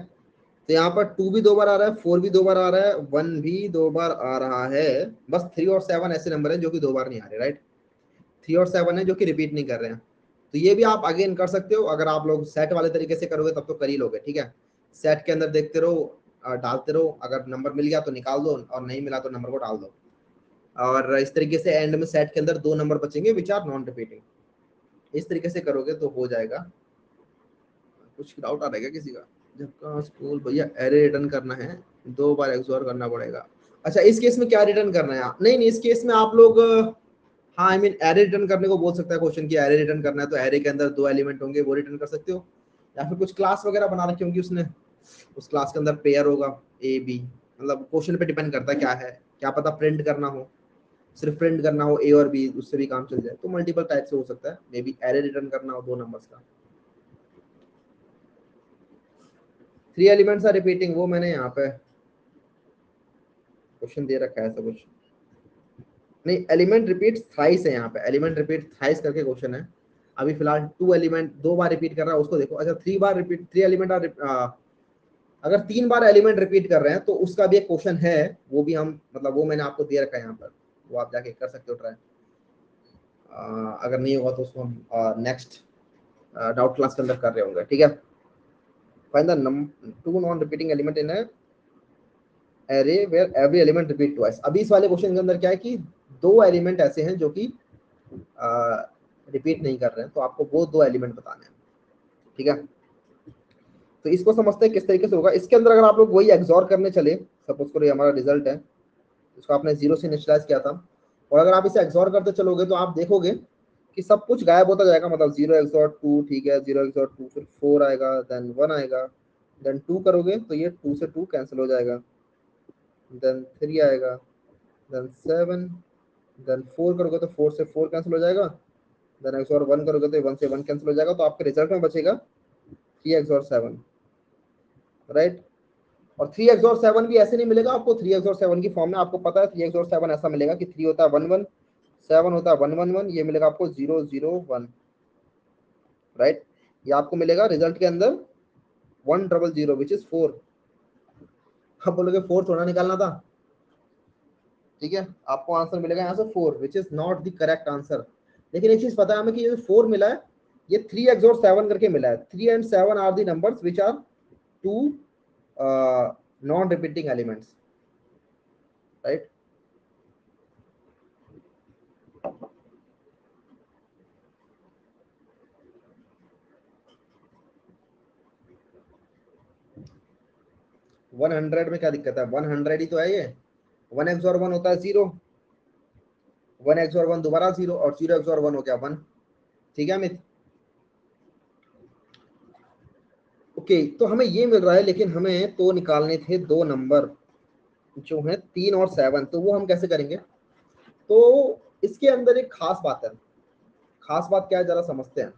तो यहाँ पर 2 भी दो बार आ रहा है, 4 भी दो बार आ रहा है, 1 भी दो बार आ रहा है, बस 3 और 7 ऐसे नंबर हैं जो कि दो बार नहीं आ रहे, राइट। 3 और 7 है जो कि रिपीट नहीं कर रहे हैं। तो ये भी आप अगेन कर सकते हो, अगर आप लोग सेट वाले तरीके से करोगे तब तो कर ही लोगे, ठीक है। सेट के अंदर देखते रहो, डालते रहो, अगर नंबर मिल गया तो निकाल दो और नहीं मिला तो नंबर को डाल दो, और इस तरीके से एंड में सेट के अंदर दो नंबर बचेंगे विच आर नॉन रिपीटिंग। इस तरीके से करोगे तो हो जाएगा। कुछ डाउट आ रहा है क्या किसी का? जबकि स्कूल भैया एरे रिटर्न करना है, दो बार एक्सप्लोर करना पड़ेगा। अच्छा, इस केस में क्या रिटर्न करना है? नहीं नहीं, इस केस में आप लोग हाँ आई मीन एरे रिटर्न करने को बोल सकता है क्वेश्चन की, एरे रिटर्न करना है तो एरे के अंदर दो एलिमेंट होंगे वो रिटर्न कर सकते हो, या फिर कुछ क्लास वगैरह बना रखी होंगी उसने, उस क्लास के अंदर पेयर होगा ए बी, मतलब क्वेश्चन पे डिपेंड करता है क्या है, क्या पता प्रिंट करना हो, सिर्फ प्रिंट करना हो ए और बी, उससे भी काम चल जाए, तो मल्टीपल टाइप से हो सकता है, मे बी एरे रिटर्न करना हो दो नंबर्स का। 3 एलिमेंट्स आर रिपीटिंग, वो मैंने यहाँ पे क्वेश्चन दे रखा है ऐसा कुछ नहीं, एलिमेंट रिपीट थ्राइस है यहाँ पे, एलिमेंट रिपीट थ्राइस करके क्वेश्चन है। अभी फिलहाल 2 एलिमेंट दो बार रिपीट कर रहा है उसको देखो। अच्छा, 3 बार रिपीट, 3 एलिमेंट आर, अगर 3 बार एलिमेंट रिपीट कर रहे हैं तो उसका भी एक क्वेश्चन है, वो भी हम मतलब वो मैंने आपको दे रखा है यहाँ पर, वो आप जाके कर सकते हो ट्राई, अगर नहीं होगा तो उसको हम नेक्स्ट डाउट क्लास के अंदर कर रहे होंगे, ठीक है। Find the two non repeating element in array where every element repeat twice. अभी इस वाले क्वेश्चन के अंदर क्या है कि दो एलिमेंट ऐसे हैं जो कि रिपीट नहीं कर रहे हैं, तो आपको वो दो एलिमेंट बताने हैं, ठीक है। तो इसको समझते हैं किस तरीके से होगा। इसके अंदर अगर आप लोग वही एक्सॉर करने चले, सपोज करो ये हमारा रिजल्ट है, इसको आपने 0 से इनिशियलाइज किया था, और अगर आप इसे एक्सॉर करते चलोगे तो आप देखोगे कि सब कुछ गायब होता जाएगा, मतलब 0 एक्सॉर 2, ठीक है, 0 एक्सॉर 2, फिर 4 आएगा, देन 1 आएगा, देन 2 करोगे तो ये 2 से 2 कैंसिल हो जाएगा, देन 3 आएगा, देन 7, देन 4 करोगे तो 4 से 4 कैंसिल हो जाएगा, देन एक्स और 1 करोगे तो 1 से 1 कैंसिल हो जाएगा, तो आपके रिजल्ट में बचेगा 3x और 7, राइट। और 3x और 7 भी ऐसे नहीं मिलेगा आपको 3x और 7 की फॉर्म में, आपको पता है 3x और 7 ऐसा मिलेगा कि 3 होता है 1 1, 7 होता है 1 1 1, ये मिलेगा आपको 0 0 1, राइट। ये आपको मिलेगा रिजल्ट के अंदर 1 0 0 विच इज 4। आप बोलोगे 4 थोड़ा निकालना था, ठीक है, आपको आंसर मिलेगा यहाँ से 4 which is not the correct answer. लेकिन एक चीज पता है हमें कि ये 4 मिला है, ये 3x और 7 करके मिला है, 3 and 7 are the numbers which are two non repeating elements, right. One hundred में क्या दिक्कत है, 100 ही तो है ये, 1x और 1 होता है 0, 1x और 1 दोबारा 0, और 0x और 1 हो गया 1, ठीक है अमित। तो ओके तो हमें ये मिल रहा है, लेकिन हमें तो निकालने थे दो नंबर जो है 3 और 7, तो वो हम कैसे करेंगे? तो इसके अंदर एक खास बात है। खास बात क्या है जरा समझते हैं।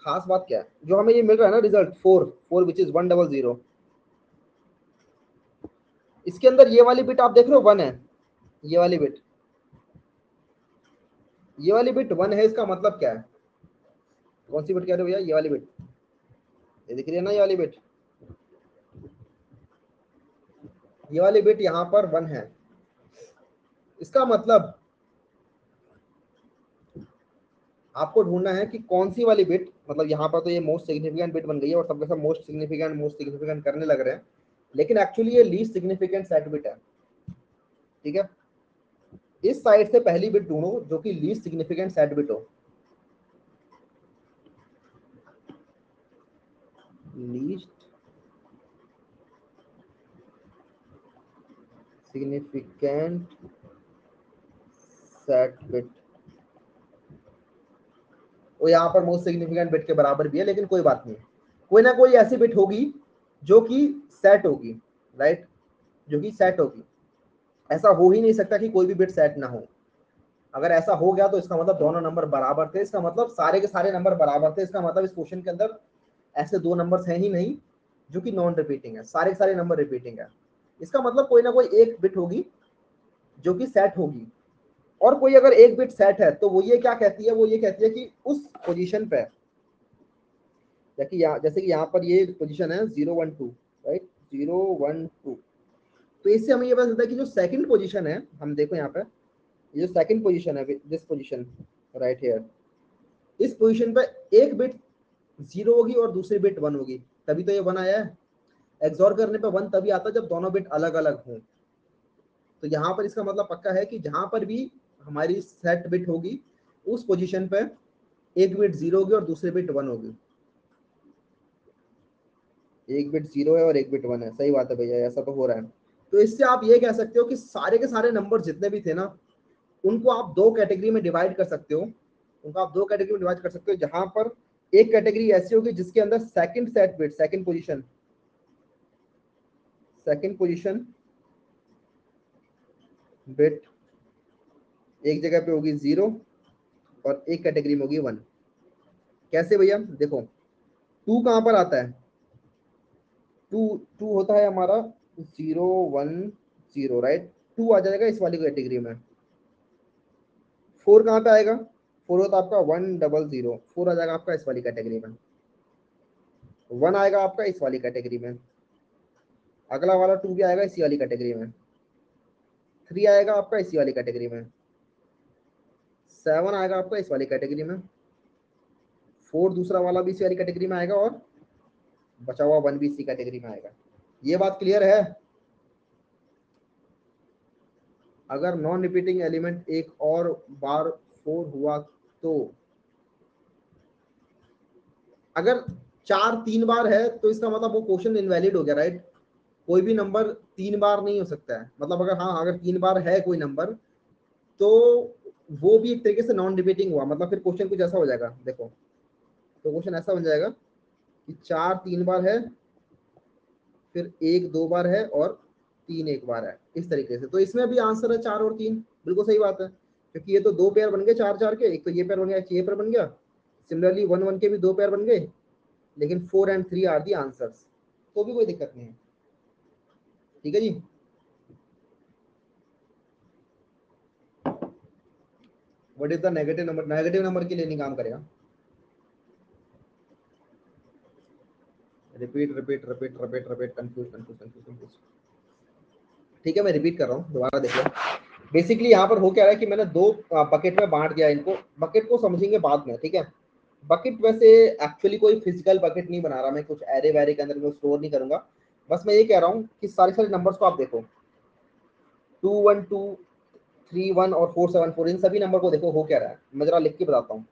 खास बात क्या है, जो हमें ये मिल रहा है ना रिजल्ट 4 विच इज 100, इसके अंदर ये वाली बिट आप देख रहे हो 1 है। ये वाली बिट, ये वाली बिट 1 है, इसका मतलब क्या है? कौन सी बिट कह रहे हो भैया? ये वाली बिट, ये दिख रही है ना, ये वाली बिट, ये वाली बिट यहाँ पर 1 है। इसका मतलब आपको ढूंढना है कि कौन सी वाली बिट, मतलब यहाँ पर तो ये मोस्ट सिग्निफिकेंट बिट बन गई है और सबके सब मोस्ट सिग्निफिकेंट करने लग रहे हैं, लेकिन एक्चुअली ये लीस्ट सिग्निफिकेंट सेट बिट है। ठीक है, इस साइड से पहली बिट ढूंढो जो कि लीस्ट सिग्निफिकेंट सेट बिट हो। लीस्ट सिग्निफिकेंट सेट बिट, वो यहाँ पर मोस्ट सिग्निफिकेंट बिट के बराबर भी है, लेकिन कोई बात नहीं, कोई ना कोई ऐसी बिट होगी जो कि सेट होगी, राइट, जो कि सेट होगी। ऐसा हो ही नहीं सकता कि कोई भी बिट सेट ना हो। अगर ऐसा हो गया तो इसका मतलब दोनों नंबर बराबर थे, इसका मतलब सारे के सारे नंबर बराबर थे, इसका मतलब इस क्वेश्चन के अंदर ऐसे दो नंबर्स हैं ही नहीं जो कि नॉन रिपीटिंग है, सारे के सारे नंबर रिपीटिंग है। इसका मतलब कोई ना कोई एक बिट होगी जो कि सेट होगी, और कोई अगर एक बिट सेट है तो वो ये क्या कहती है, वो ये कहती है कि उस पोजीशन पे, जैसे कि यहाँ पर ये पोजीशन है 0 1 2, राइट, 0 1 2, तो इससे हमें ये पता चलता है कि जो सेकंड पोजीशन है, हम देखो यहाँ पे, ये जो सेकंड पोजीशन है, दिस पोजीशन राइट हियर, इस पोजीशन पे एक बिट 0 होगी और दूसरी बिट 1 होगी, तभी तो ये 1 आया है। एक्सॉर करने पे 1 तभी आता है जब दोनों बिट अलग अलग हों। तो यहाँ पर इसका मतलब पक्का है कि जहां पर भी हमारी सेट बिट होगी उस पोजीशन पे एक बिट 0 होगी और दूसरी बिट 1 होगी। एक बिट 0 है और एक बिट 1 है, सही बात है भैया, ऐसा तो हो रहा है। तो इससे आप ये कह सकते हो कि सारे के सारे नंबर जितने भी थे ना, उनको आप दो कैटेगरी में डिवाइड कर सकते हो। उनको आप दो कैटेगरी में डिवाइड कर सकते हो, जहां पर एक कैटेगरी ऐसी होगी जिसके अंदर second set bit, second position bit एक जगह पे होगी 0 और एक कैटेगरी में होगी 1। कैसे भैया? देखो, 2 कहां पर आता है? 2 2 होता है हमारा 0 1 0, राइट, 2 आ जाएगा इस वाली कैटेगरी में। 4 कहाँ पे आएगा? 4 होता है आपका 1 0 0, 4 आ जाएगा आपका इस वाली कैटेगरी में। 1 आएगा आपका इस वाली कैटेगरी में, अगला वाला 2 भी आएगा इसी वाली कैटेगरी में, 3 आएगा आपका इसी वाली कैटेगरी में, 7 आएगा आपका इस वाली कैटेगरी में, 4 दूसरा वाला भी इसी वाली कैटेगरी में आएगा, और बचा हुआ 1 भी इसी कैटेगरी में आएगा। ये बात क्लियर है? अगर नॉन रिपीटिंग एलिमेंट एक और बार 4 हुआ तो, अगर 4 3 बार है तो इसका मतलब वो क्वेश्चन इनवैलिड हो गया, राइट। कोई भी नंबर 3 बार नहीं हो सकता है, मतलब अगर, हाँ, अगर 3 बार है कोई नंबर तो वो भी एक तरीके से नॉन रिपीटिंग हुआ, मतलब फिर क्वेश्चन कुछ ऐसा हो जाएगा। देखो, तो क्वेश्चन ऐसा बन जाएगा कि 4 3 बार है, फिर 1 2 बार है, और 3 1 बार है, इस तरीके से। तो इसमें भी आंसर है 4 और 3, बिल्कुल सही बात है, क्योंकि ये तो दो पेयर बन गए 4 4 के, एक तो ये पेयर बन गया, एक ये पेयर बन गया। सिमिलरली 1 1 के भी दो पेयर बन गए, लेकिन 4 एंड 3 आर दी आंसर्स, तो भी कोई दिक्कत नहीं है। ठीक है जी। What is the negative number? Negative number के लिए नहीं काम करेगा। Repeat repeat repeat repeat repeat, confuse confuse confuse confuse. ठीक है, मैं रिपीट कर रहा हूँ, दोबारा देख लो। बेसिकली यहाँ पर हो क्या रहा है कि मैंने दो बकेट में बांट दिया इनको। बकेट को समझेंगे बाद में, ठीक है। बकेट वैसे एक्चुअली कोई फिजिकल बकेट नहीं बना रहा मैं, कुछ एरे वैरे के अंदर मैं स्टोर नहीं करूंगा। बस मैं ये कह रहा हूँ कि सारे सारे नंबर्स को आप देखो, 2 1 2 3 1 और 4 7 4, इन सभी नंबर को देखो हो क्या रहा है, मैं जरा लिख के बताता हूँ।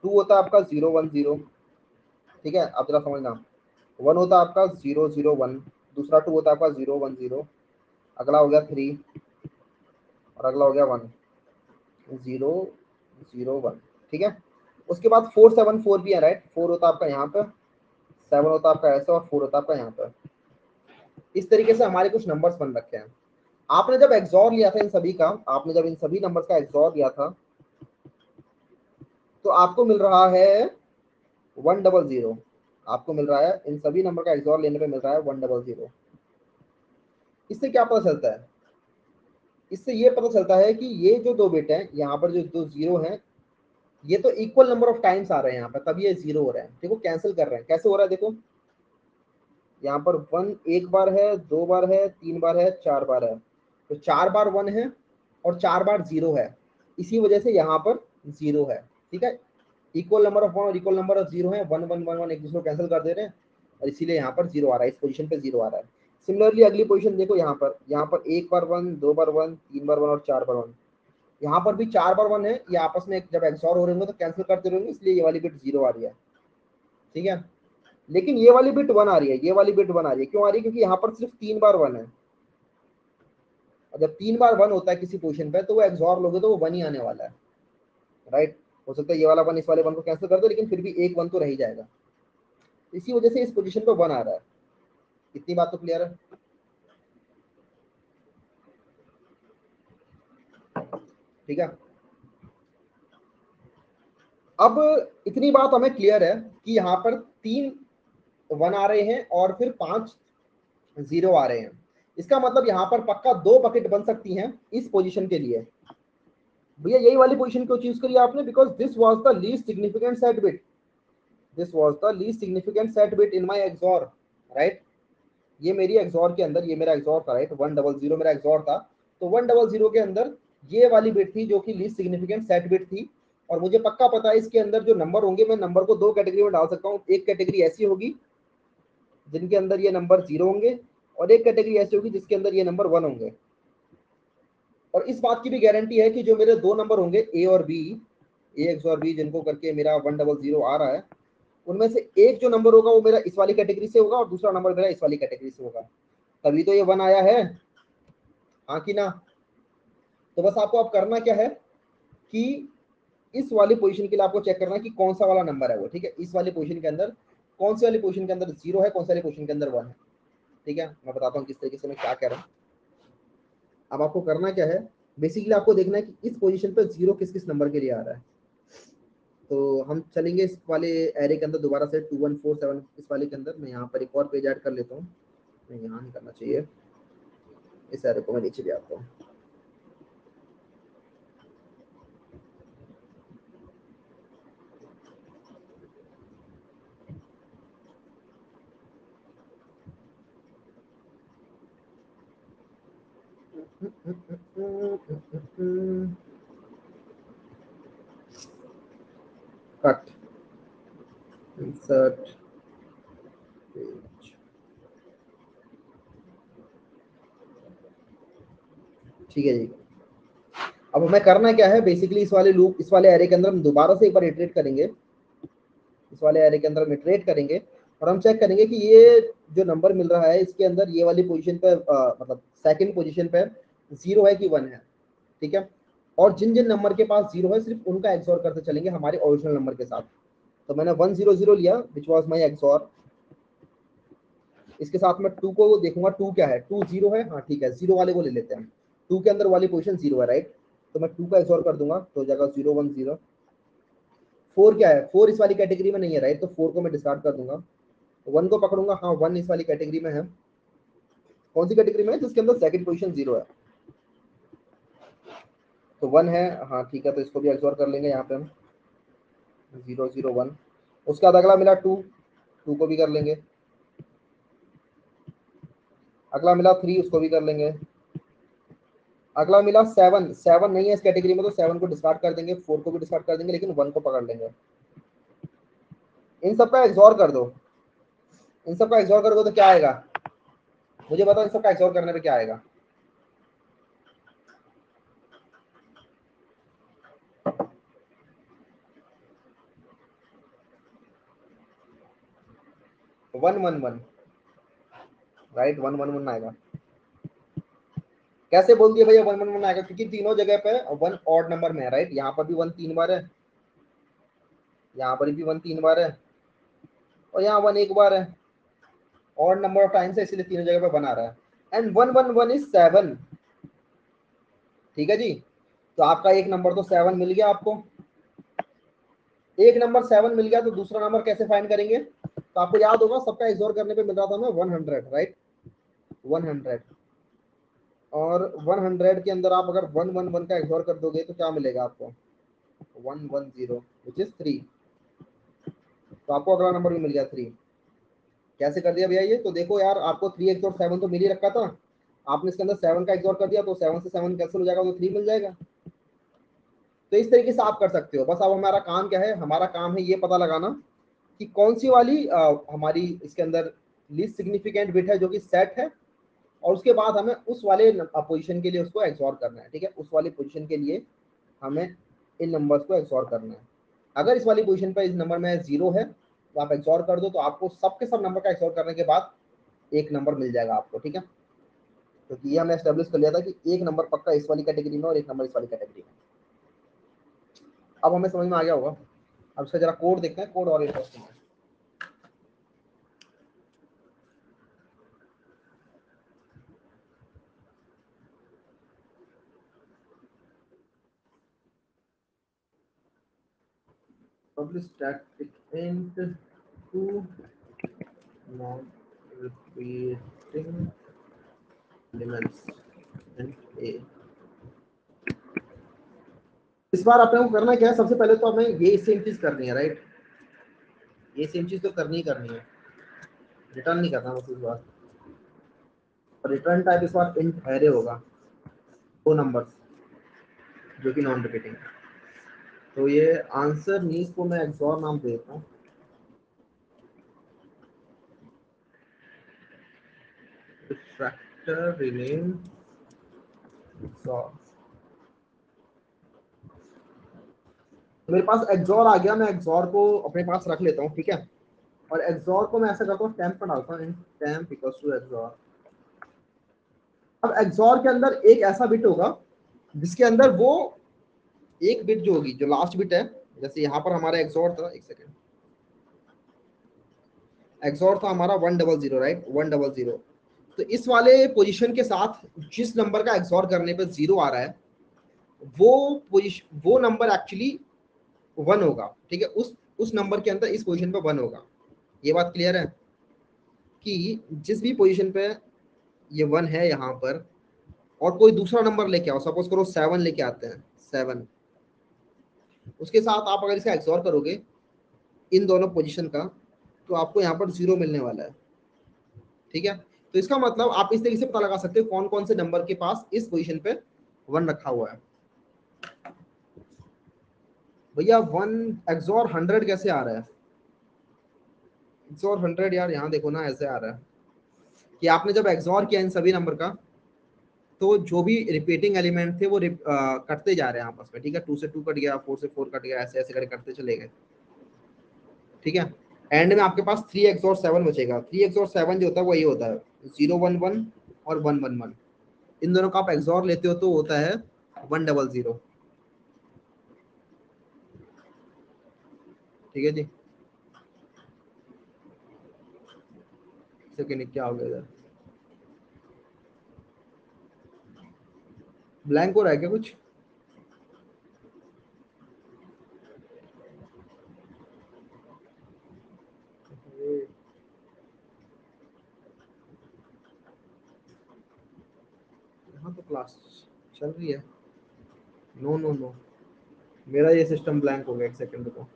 2 होता है आपका 0 1 0, ठीक है, अब जरा समझना। 1 होता है आपका 0 0 1, दूसरा 2 होता है आपका 0 1 0, अगला हो गया 3, और अगला हो गया 1 0 0 1, ठीक है। उसके बाद 4 7 4 भी है, राइट। 4 होता है आपका यहाँ पे 7 होता है आपका ऐसा और 4 होता है आपका यहाँ पर। इस तरीके से हमारे कुछ नंबर्स बन रखे हैं। आपने जब एक्सॉर लिया था इन सभी का, आपने जब इन सभी नंबर्स का एक्सॉर लिया था तो आपको मिल रहा है 100। आपको मिल रहा है इन सभी नंबर का एक्सॉर लेने पे मिल रहा है 100। इससे क्या पता चलता है? इससे ये पता चलता है कि ये जो दो बिट हैं यहाँ पर, जो दो जीरो हैं, ये तो इक्वल नंबर ऑफ टाइम्स आ रहे हैं यहाँ पर, तब ये जीरो हो रहे हैं। देखो कैंसिल कर रहे हैं, कैसे हो रहा है देखो, यहाँ पर 1 एक बार है, 2 बार है, 3 बार है, 4 बार है, तो 4 बार 1 है और 4 बार 0 है, इसी वजह से यहाँ पर 0 है। ठीक है, इक्वल नंबर ऑफ 1 और इक्वल नंबर ऑफ 0 है, 1 1 1 1 एक दूसरे को कैंसिल कर दे रहे हैं और इसीलिए यहाँ पर 0 आ रहा है, इस पोजीशन पे 0 आ रहा है। सिमिलरली अगली पोजीशन देखो, यहाँ पर एक बार 1, 2 बार 1, 3 बार 1 और 4 बार 1, यहाँ पर भी 4 बार 1 है। ये आपस में जब एक्सॉर हो रहे होंगे तो कैंसिल करते रहेंगे, इसलिए ये वाली बिट 0 आ रही है। ठीक है, लेकिन ये वाली बिट 1 आ रही है, ये वाली बिट 1 आ रही है। क्यों आ रही है? क्योंकि यहाँ पर सिर्फ 3 बार 1 है, और जब 3 बार 1 होता है किसी पोजीशन पे तो वो एक्सॉर लोगे तो वो 1 ही आने वाला है, राइट। हो सकता है ये वाला 1 इस वाले 1 को कैंसिल कर दो, लेकिन फिर भी एक 1 तो रह ही जाएगा, इसी वजह से इस पोजीशन पे 1 आ रहा है। इतनी बात तो क्लियर है? ठीक है, अब इतनी बात हमें क्लियर है कि यहाँ पर 3 1 आ रहे हैं और फिर 5 0 आ रहे हैं। इसका मतलब यहाँ पर पक्का 2 बकेट बन सकती हैं इस पोजीशन के लिए। भैया यही वाली पोजीशन क्यों चूज करी आपने? Because this was the least significant set bit, this was the least significant set bit in my XOR, right. ये मेरी एक्सॉर के अंदर, ये मेरा एक्सॉर था, राइट, 100 मेरा एक्सॉर था। तो 100 के अंदर ये वाली बिट थी जो कि लीस्ट सिग्निफिकेंट सेट बिट थी, और मुझे पक्का पता है इसके अंदर जो नंबर होंगे, मैं नंबर को 2 कैटेगरी में डाल सकता हूँ। एक कैटेगरी ऐसी होगी जिनके अंदर ये नंबर 0 होंगे, और एक कैटेगरी ऐसी होगी जिसके अंदर ये नंबर 1 होंगे। और इस बात की भी गारंटी है कि जो मेरे 2 नंबर होंगे ए और बी, ए एक्स और बी, जिनको करके मेरा 100 आ रहा है, उनमें से एक जो नंबर होगा वो मेरा इस वाली कैटेगरी से होगा और दूसरा नंबर मेरा इस वाली कैटेगरी से होगा, तभी तो ये 1 आया है, हाँ कि ना। तो बस आपको अब करना क्या है कि इस वाली पोजीशन के लिए आपको चेक करना है कि कौन सा वाला नंबर है वो। ठीक है, इस वाली पोजीशन के अंदर कौन सी वाली पोजीशन के अंदर 0 है, कौन सी वाली पोजीशन के अंदर 1 है। ठीक है, मैं बताता हूँ किस तरीके से मैं क्या कह रहा हूँ। अब आपको करना क्या है, बेसिकली आपको देखना है कि इस पोजीशन पे 0 किस किस नंबर के लिए आ रहा है। तो हम चलेंगे इस वाले एरे के अंदर दोबारा से 2147, इस वाले के अंदर मैं यहाँ पर एक और पेज ऐड कर लेता हूँ। मैं यहाँ नहीं करना चाहिए, इस एरे को मैं नीचे ले आता हूँ। Cut, insert page. ठीक है जी, अब हमें करना क्या है, बेसिकली इस वाले लूप, इस वाले एरे के अंदर हम दोबारा से एक बार इटरेट करेंगे, इस वाले एरे के अंदर हम इटरेट करेंगे और हम चेक करेंगे कि ये जो नंबर मिल रहा है इसके अंदर ये वाली पोजीशन पे मतलब सेकंड पोजीशन पे 0 है कि 1 है। ठीक है, और जिन जिन नंबर के पास 0 है सिर्फ उनका एक्सॉर करते चलेंगे हमारे ओरिजिनल नंबर के साथ। तो मैंने 100 लिया विच वाज माय एक्सॉर, इसके साथ में 2 को देखूंगा, 2 क्या है, 2 0 है, हाँ ठीक है, 0 वाले को ले लेते हैं। 2 के अंदर वाली पोजीशन 0 है, राइट, तो मैं 2 का एक्सॉर कर दूंगा तो हो जाएगा 0 1 0। 4 क्या है, 4 इस वाली कैटेगरी में नहीं है, राइट, तो 4 को मैं डिस्कार्ड कर दूंगा। 1 को पकड़ूंगा, हाँ 1 इस वाली कैटेगरी में है। कौन सी कैटेगरी में है? जिसके अंदर सेकंड पोजीशन 0 है, तो 1 है, हाँ ठीक है, तो इसको भी एक्सॉर कर लेंगे यहाँ पे हम 0 0 1। उसके बाद अगला मिला 2, 2 को भी कर लेंगे। अगला मिला 3, उसको भी कर लेंगे। अगला मिला 7, 7 नहीं है इस कैटेगरी में, तो 7 को डिस्कार्ड कर देंगे, 4 को भी डिस्कार्ड कर देंगे, लेकिन 1 को पकड़ लेंगे। इन सबका एक्सॉर कर दो, इन सबका एक्सॉर करोगे तो क्या आएगा मुझे बताओ, इन सबका एक्सॉर करने पे क्या आएगा? वन वन वन, राइट, 1 1 1 आएगा। कैसे बोल दिया भैया 1 1 1 आएगा? क्योंकि तीनों जगह पे 1 ऑड नंबर में है, राइट। यहाँ पर भी 1 3 बार है, यहाँ पर भी 1 3 बार है, और यहाँ 1 एक बार है, और नंबर ऑफ टाइम्स है इसलिए तीनों जगह पे बना रहा है। And 111 is 7। ठीक है जी, तो आपका एक नंबर तो 7 मिल गया आपको। एक नंबर 7 मिल गया, तो दूसरा नंबर कैसे फाइंड करेंगे? तो आपको याद होगा सबका एक्सोर करने पे मिल रहा था हमें 100, राइट? 100, और 100 के अंदर आप अगर 111 का एक्सोर कर दोगे तो क्या मिलेगा आपको? 110 विच इज 3। तो आपको अगला नंबर भी मिल गया 3। कैसे कर दिया भैया ये? तो देखो यार, आपको 3 एक्सोर 7 तो मिल ही रखा था, आपने इसके अंदर 7 का एक्सोर कर दिया, तो 7 से 7 कैंसिल हो जाएगा, तो 3 मिल जाएगा। तो इस तरीके से आप कर सकते हो। बस अब हमारा काम क्या है? हमारा काम है ये पता लगाना कि कौन सी वाली हमारी इसके अंदर लीस्ट सिग्निफिकेंट बिट है जो कि सेट है, और उसके बाद हमें उस वाले पोजीशन के लिए उसको एक्सॉर करना है। ठीक है, उस वाली पोजीशन के लिए हमें इन नंबर्स को एक्सॉर करना है। अगर इस वाली पोजीशन पर इस नंबर में 0 है तो आप एक्सॉर कर दो, तो आपको सबके सब नंबर का एक्सॉर करने के बाद एक नंबर मिल जाएगा आपको। ठीक है, तो ये हमने एस्टेब्लिश कर लिया था कि एक नंबर पक्का इस वाली कैटेगरी में और एक नंबर इस वाली कैटेगरी में। अब हमें समझ में आ गया होगा। अब इसका जरा कोड देखते हैं, कोड और इंटरेस्टिंग है। Publish static int to non-repeating elements int a। इस बार आपने को करना क्या है? सबसे पहले तो हमें ये सेम चीज करनी है, राइट? ये सेम चीज तो करनी ही करनी है, रिटर्न नहीं करना बस इस बार। और रिटर्न टाइप इस बार इंट एरे होगा, 2 नंबर्स जो कि नॉन रिपीटिंग। तो ये आंसर नीज को मैं एक्सॉर नाम दे देता हूँ। Tractor rename XOR. मेरे पास एक्सॉर आ गया, मैं एक्सॉर को अपने पास रख लेता हूँ। ठीक है, और एक्सॉर को मैं ऐसा करता हूँ, टेम्प पर डालता हूँ, टेम्प इक्वल्स टू एक्सॉर। अब एक्सॉर के अंदर एक ऐसा बिट होगा जिसके अंदर वो एक बिट जो होगी, जो लास्ट बिट है, जैसे यहाँ पर हमारा एक्सॉर था, एक सेकेंड, एक्सॉर था हमारा 100, राइट? 100। तो इस वाले पोजीशन के साथ जिस नंबर का एक्सॉर करने पे 0 आ रहा है, वो नंबर एक्चुअली 1 होगा। ठीक है, उस नंबर के अंदर इस पोजीशन पे 1 होगा। ये बात क्लियर है कि जिस भी पोजीशन पे ये 1 है यहाँ पर, और कोई दूसरा नंबर लेके आओ, सपोज करो 7 लेके आते हैं, 7, उसके साथ आप अगर इसे एक्सॉर करोगे इन दोनों पोजीशन का, तो आपको यहाँ पर 0 मिलने वाला है। ठीक है, तो इसका मतलब आप इस तरीके से पता लगा सकते हो कौन कौन से नंबर के पास इस पोजीशन पे 1 रखा हुआ है। भैया 1 एक्सॉर 100 कैसे आ रहा है? एक्सॉर 100 यार यहाँ देखो ना, ऐसे आ रहा है कि आपने जब एक्सॉर किया इन सभी नंबर का, तो जो भी रिपीटिंग एलिमेंट थे वो कटते जा रहे हैं आपस में। ठीक है, 2 से 2 कट गया, 4 से 4 कट गया, ऐसे ऐसे करके कटते चले गए। ठीक है, एंड में आपके पास 3 एक्सॉर 7 बचेगा। 3 एक्सॉर 7 जो होता है वो ये होता है 011 और 111। इन दोनों का आप एक्सॉर लेते हो तो होता है 100। ठीक है जी, सेकेंड क्या हो गया इधर? ब्लैंक हो रहा है क्या कुछ? यहाँ तो क्लास चल रही है। नो नो नो, मेरा ये सिस्टम ब्लैंक हो गया, एक सेकंड को।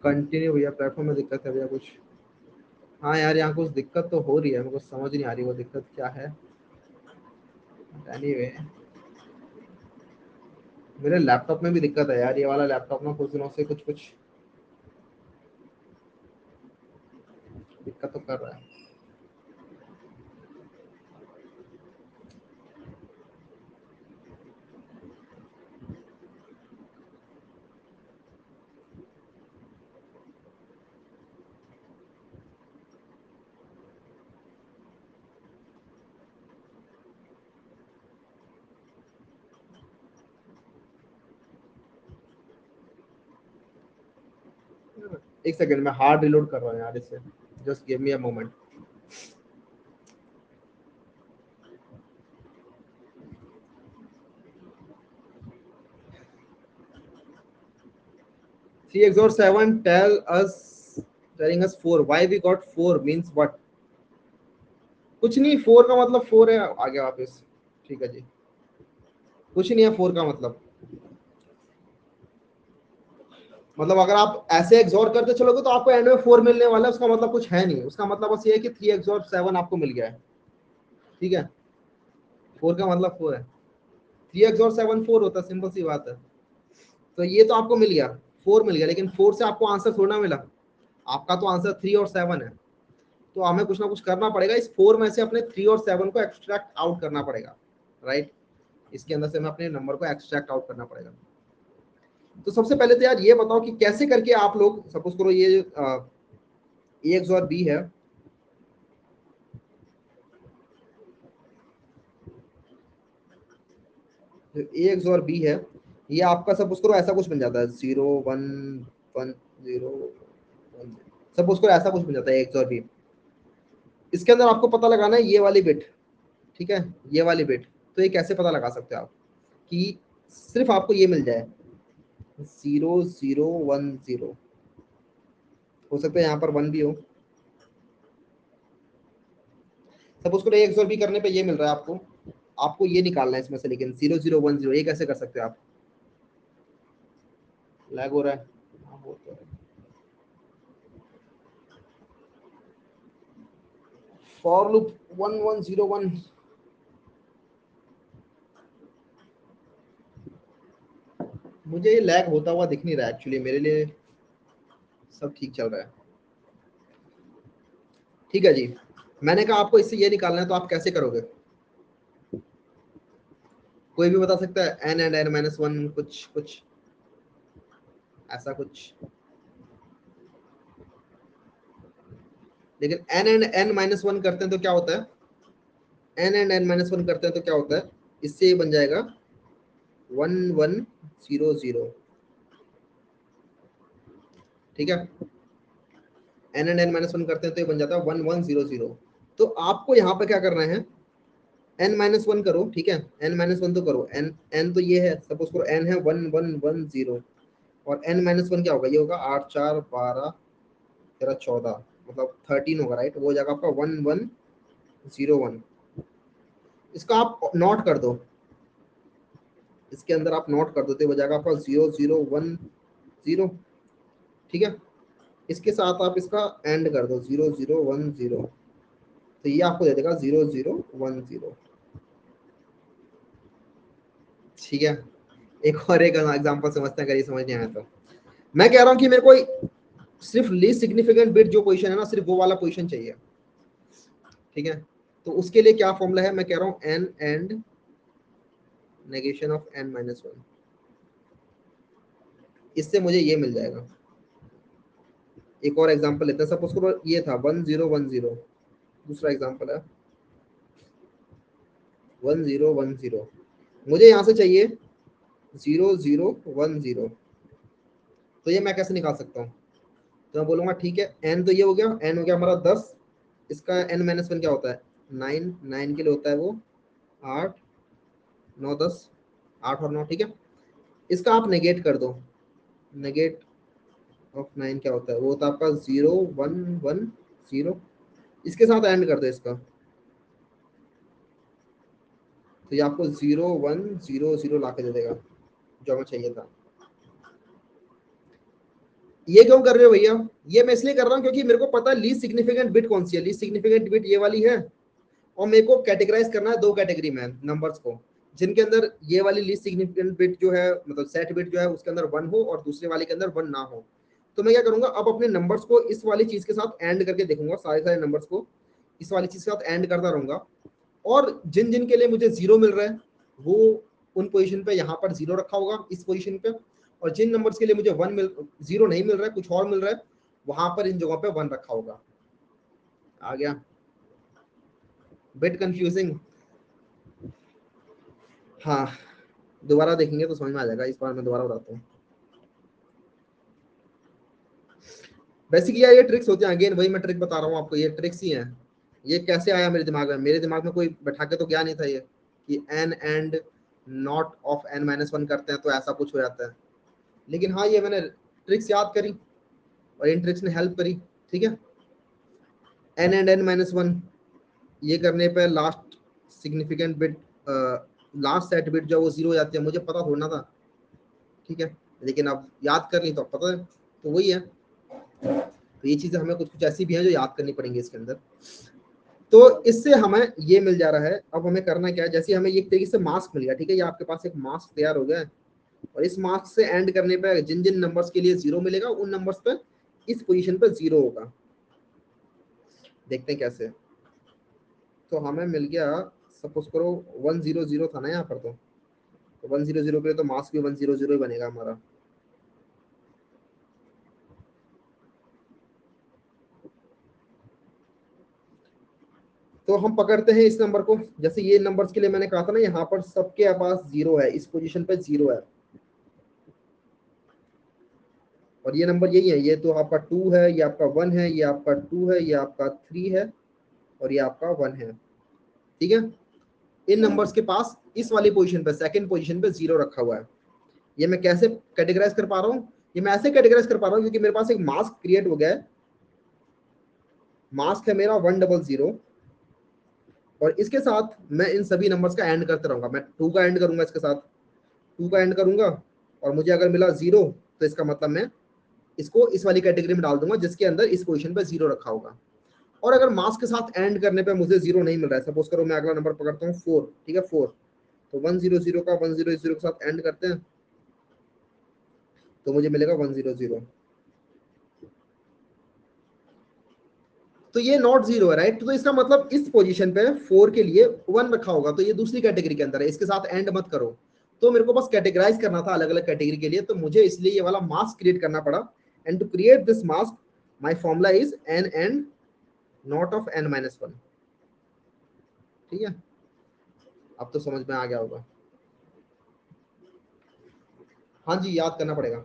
कंटिन्यू भैया, प्लेटफॉर्म में दिक्कत है भैया कुछ। हाँ यार, यहाँ कुछ दिक्कत तो हो रही है, मेरे को समझ नहीं आ रही वो दिक्कत क्या है। एनीवे, मेरे लैपटॉप में भी दिक्कत है यार, ये वाला लैपटॉप ना कुछ दिनों से कुछ कुछ दिक्कत तो कर रहा है। एक सेकंड में हार्ड रिलोड कर रहा हूँ यार इसे, just give me a moment. Three x और seven telling us 4, why we got 4 means what? कुछ नहीं, 4 का मतलब 4 है, आगे वापस। ठीक है जी, कुछ नहीं है 4 का मतलब अगर आप ऐसे एक्सॉर करते चलोगे तो आपको एंड में 4 मिलने वाला है, उसका मतलब कुछ है नहीं, उसका मतलब बस ये है कि 3 एक्सॉर 7 आपको मिल गया है। ठीक है, 4 का मतलब 4 है, 3 एक्सॉर 7 4 होता है, सिंपल सी बात है। तो ये तो आपको मिल गया, 4 मिल गया, लेकिन 4 से आपको आंसर थोड़ा मिला, आपका तो आंसर 3 और 7 है। तो हमें कुछ ना कुछ करना पड़ेगा, इस 4 में से अपने 3 और 7 को एक्सट्रैक्ट आउट करना पड़ेगा, राइट। इसके अंदर से हमें अपने नंबर को एक्सट्रैक्ट आउट करना पड़ेगा। तो सबसे पहले तो यार ये बताओ कि कैसे करके आप लोग, सपोज करो ये ए एक्स और बी है, ए एक्स और बी है, ये आपका सपोज करो ऐसा कुछ बन जाता है 0 1 1 0 1, सपोज करो ऐसा कुछ बन जाता है एक्स और बी। इसके अंदर आपको पता लगाना है ये वाली बिट, ठीक है, ये वाली बिट। तो ये कैसे पता लगा सकते हो आप कि सिर्फ आपको ये मिल जाए 0 0 1 0, हो सकता है यहाँ पर 1 भी हो। सपोज करो एक्स और बी करने पे ये मिल रहा है आपको, आपको ये निकालना है इसमें से, लेकिन 0 0 1 0 ये कैसे कर सकते हो आप? लैग हो रहा है, हाँ, वो तो है। फॉर लूप 1 1 0 1, मुझे ये लैग होता हुआ दिख नहीं रहा है एक्चुअली, मेरे लिए सब ठीक चल रहा है। ठीक है जी, मैंने कहा आपको इससे ये निकालना है, तो आप कैसे करोगे? कोई भी बता सकता है? N and n minus one, कुछ कुछ ऐसा कुछ। लेकिन n and n minus one करते हैं तो क्या होता है? N and n minus one करते हैं तो क्या होता है? इससे ये बन जाएगा 1 1 0 0। ठीक है, n and n minus one करते हैं तो ये बन जाता है 1 1 0 0। तो आपको यहाँ पे क्या करना है, एन माइनस वन करो, ठीक है, एन माइनस वन तो करो, एन एन तो ये है, सपोज करो एन है 1 1 1 0, और एन माइनस वन क्या होगा? ये होगा 8 4 12 13 14, मतलब 13 होगा, राइट। वो हो जाएगा आपका 1 1 0 1। इसका आप नोट कर दो, इसके अंदर आप नोट कर दो तो हो जाएगा आपका 0 0 1 0। ठीक है, इसके साथ आप इसका एंड कर दो 0 0 1 0, तो ये आपको दे देगा 0 0 1 0। ठीक है, एक और एक एग्जांपल समझते हैं, अगर ये समझ नहीं आया तो। मैं कह रहा हूँ कि मेरे को सिर्फ लीस्ट सिग्निफिकेंट बिट जो पोजीशन है ना, सिर्फ वो वाला पोजीशन चाहिए। ठीक है, तो उसके लिए क्या फॉर्मूला है? मैं कह रहा हूँ n and negation of n minus one, इससे मुझे ये मिल जाएगा। एक और एग्जांपल लेते हैं, सपोज करो ये था 1 0 1 0, दूसरा एग्जांपल है 1 0 1 0, मुझे यहाँ से चाहिए 0 0 1 0। तो ये मैं कैसे निकाल सकता हूँ? तो मैं बोलूंगा ठीक है, एन तो ये हो गया, एन हो गया हमारा 10, इसका एन माइनस वन क्या होता है? 9, 9 के लिए होता है वो 8 9 10, 8 और 9। ठीक है, इसका आप नेगेट कर दो, नेगेट ऑफ 9 क्या होता है? वो होता है आपका 0 1 1 0, इसके साथ एंड कर दो इसका, तो ये आपको 0 1 0 0 ला के दे देगा, जो हमें चाहिए था। ये क्यों कर रहे हो भैया? ये मैं इसलिए कर रहा हूँ क्योंकि मेरे को पता है लीस्ट सिग्निफिकेंट बिट कौन सी है। लीस्ट सिग्निफिकेंट बिट ये वाली है, और मेरे को कैटेगराइज करना है दो कैटेगरी में नंबर्स को, जिनके अंदर ये वाली लीस्ट सिग्निफिकेंट बिट जो है, मतलब सेट बिट जो है, उसके अंदर 1 हो और दूसरे वाले के अंदर 1 ना हो। तो मैं क्या करूंगा, अब अपने नंबर्स को इस वाली चीज के साथ एंड करके देखूंगा, सारे सारे नंबर्स को इस वाली चीज के साथ एंड करता रहूंगा, और जिन जिन के लिए मुझे 0 मिल रहा है वो उन पोजीशन पे यहाँ पर 0 रखा होगा इस पोजीशन पे, और जिन नंबर्स के लिए मुझे 0 नहीं मिल रहा है, कुछ और मिल रहा है, वहां पर इन जगहों पे 1 रखा होगा। आ गया? Bit confusing? हाँ, दोबारा देखेंगे तो समझ में आ जाएगा, इस बार मैं दोबारा बताता हूँ। बेसिकली यार ये ट्रिक्स होते हैं, अगेन वही मैं ट्रिक बता रहा हूँ आपको, ये ट्रिक्स ही हैं। ये कैसे आया मेरे दिमाग में? मेरे दिमाग में कोई बैठा के तो गया नहीं था ये कि N and not of n-1 करते हैं तो ऐसा कुछ हो जाता है, लेकिन हाँ ये मैंने ट्रिक्स याद करी और इन ट्रिक्स ने हेल्प करी। ठीक है, n एंड n-1 ये करने पर last significant bit, last set bit जो वो 0 हो जाती है, मुझे पता थोड़ा था। ठीक है, लेकिन अब याद कर ली तो पता है, तो वही है। तो ये चीजें हमें कुछ कुछ ऐसी भी हैं जो याद करनी पड़ेंगी इसके अंदर। तो इससे हमें ये मिल जा रहा है। अब हमें करना क्या है, जैसे हमें एक तरीके से मास्क मिल गया, ठीक है, ये आपके पास एक मास्क तैयार हो गया है, और इस मास्क से एंड करने पे जिन जिन नंबर्स के लिए 0 मिलेगा उन नंबर्स पे इस पोजीशन पे 0 होगा। देखते हैं कैसे। तो हमें मिल गया, सपोज करो 100 था ना यहाँ पर, तो 100 के लिए तो मास्क भी 100 ही बनेगा हमारा। तो हम पकड़ते हैं इस नंबर को, जैसे ये नंबर्स के लिए मैंने कहा था ना, यहाँ पर सबके पास 0 है, इस पोजीशन पे 0 है, और ये नंबर यही है, ये तो आपका 2 है, ये आपका 1 है, ये आपका 2 है, ये आपका 3 है, और ये आपका 1 है। ठीक है, इन नंबर्स के पास इस वाली पोजीशन पे, सेकंड पोजीशन पे 0 रखा हुआ है। ये मैं कैसे कैटेगराइज कर पा रहा हूँ? ये मैं ऐसे कैटेगराइज कर पा रहा हूँ क्योंकि मेरे पास एक मास्क क्रिएट हो गया है। मास्क है मेरा 100, और इसके साथ मैं इन सभी नंबर्स का एंड करते रहूंगा। मैं 2 का एंड करूंगा, इसके साथ 2 का एंड करूंगा, और मुझे अगर मिला 0 तो इसका मतलब मैं इसको इस वाली कैटेगरी में डाल दूंगा जिसके अंदर इस पोजीशन पे 0 रखा होगा। और अगर मास्क के साथ एंड करने पे मुझे 0 नहीं मिल रहा है, सपोज करो मैं अगला नंबर पकड़ता हूँ 4, ठीक है 4, तो 100 का 100 के साथ एंड करते हैं तो मुझे मिलेगा 100। तो ये नॉट 0 है, राइट? तो इसका मतलब इस पोजीशन पे 4 के लिए 1 रखा होगा, तो ये दूसरी कैटेगरी के अंदर है, इसके साथ एंड मत करो। तो मेरे को बस कैटेगराइज करना था अलग अलग कैटेगरी के लिए, तो मुझे इसलिए ये वाला मास्क क्रिएट करना पड़ा। And to create this mask my formula is n and not of n-1। ठीक है, अब तो समझ में आ गया होगा। हाँ जी, याद करना पड़ेगा।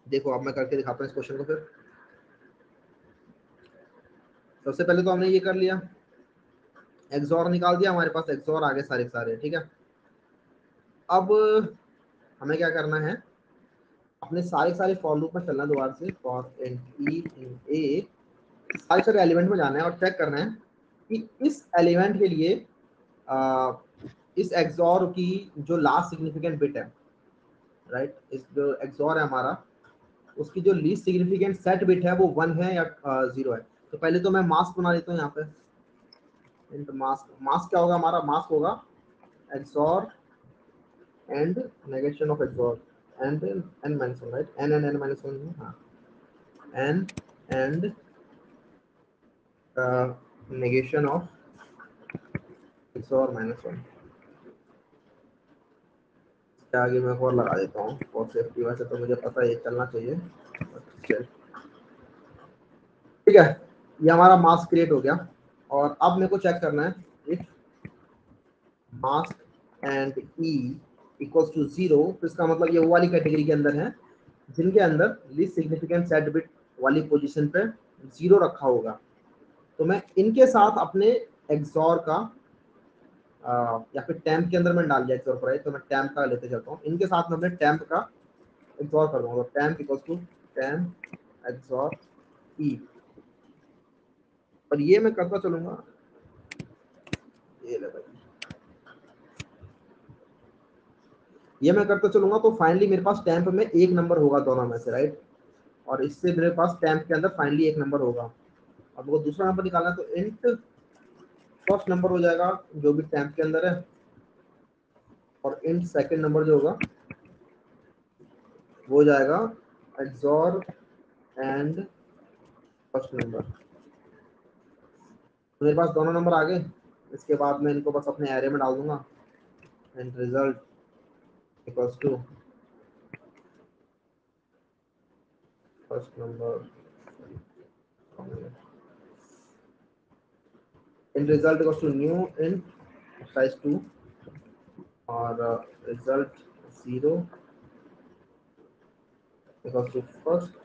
देखो अब मैं करके दिखाता हूँ इस क्वेश्चन को। फिर सबसे पहले तो हमने ये कर लिया, एक्सॉर निकाल दिया, हमारे पास एक्सॉर आ गए सारे सारे। ठीक है, अब हमें क्या करना है, अपने सारे सारे फॉर लूप में चलना दोबारा से, फॉर एंड ई इन ए, सारे सारे एलिमेंट में जाना है और चेक करना है कि इस एलिमेंट के लिए इस एक्सॉर की जो लास्ट सिग्निफिकेंट बिट है, राइट, इस जो एक्सॉर है हमारा, उसकी जो लीस्ट सिग्निफिकेंट सेट बिट है वो 1 है या 0 है। तो पहले तो मैं मास्क बना देता हूँ यहाँ पे, मास्क। मास्क क्या होगा हमारा? मास्क होगा XOR and negation of XOR and n-1, right, n and n-1, हाँ, n and negation of XOR -1। आगे मैं और लगा देता हूँ फॉर सेफ्टी, वैसे तो मुझे पता है ये चलना चाहिए। ठीक है, ये हमारा मास्क क्रिएट हो गया, और अब मेरे को चेक करना है if mask and e equals to 0, तो इसका मतलब ये वो वाली कैटेगरी के अंदर है जिनके अंदर लीस्ट सिग्निफिकेंट सेट बिट वाली पोजीशन पे 0 रखा होगा। तो मैं इनके साथ अपने एक्सॉर का या फिर टैम्प के अंदर मैं डाल दिया एक्सॉर पर, तो मैं टैम्प का लेते चलता हूँ, इनके साथ मैं अपने टैम्प का एक्सॉर कर दूंगा। तो temp equals to temp XOR E, और ये मैं करता चलूंगा, ये ले भाई, ये मैं करता चलूंगा, तो फाइनली मेरे पास टैम्प में एक नंबर होगा दोनों में से, राइट, और इससे मेरे पास टैम्प के अंदर फाइनली एक नंबर होगा। अब वो दूसरा नंबर निकालना है, तो इंट फर्स्ट नंबर हो जाएगा जो भी टैम्प के अंदर है, और इंट सेकंड नंबर जो होगा वो जाएगा एक्सॉर एंड फर्स्ट नंबर। मेरे पास दोनों नंबर आ गए। इसके बाद मैं इनको बस अपने एरे में डाल दूंगा and result equals to first number in result equals to new in size 2 और result 0 equals to first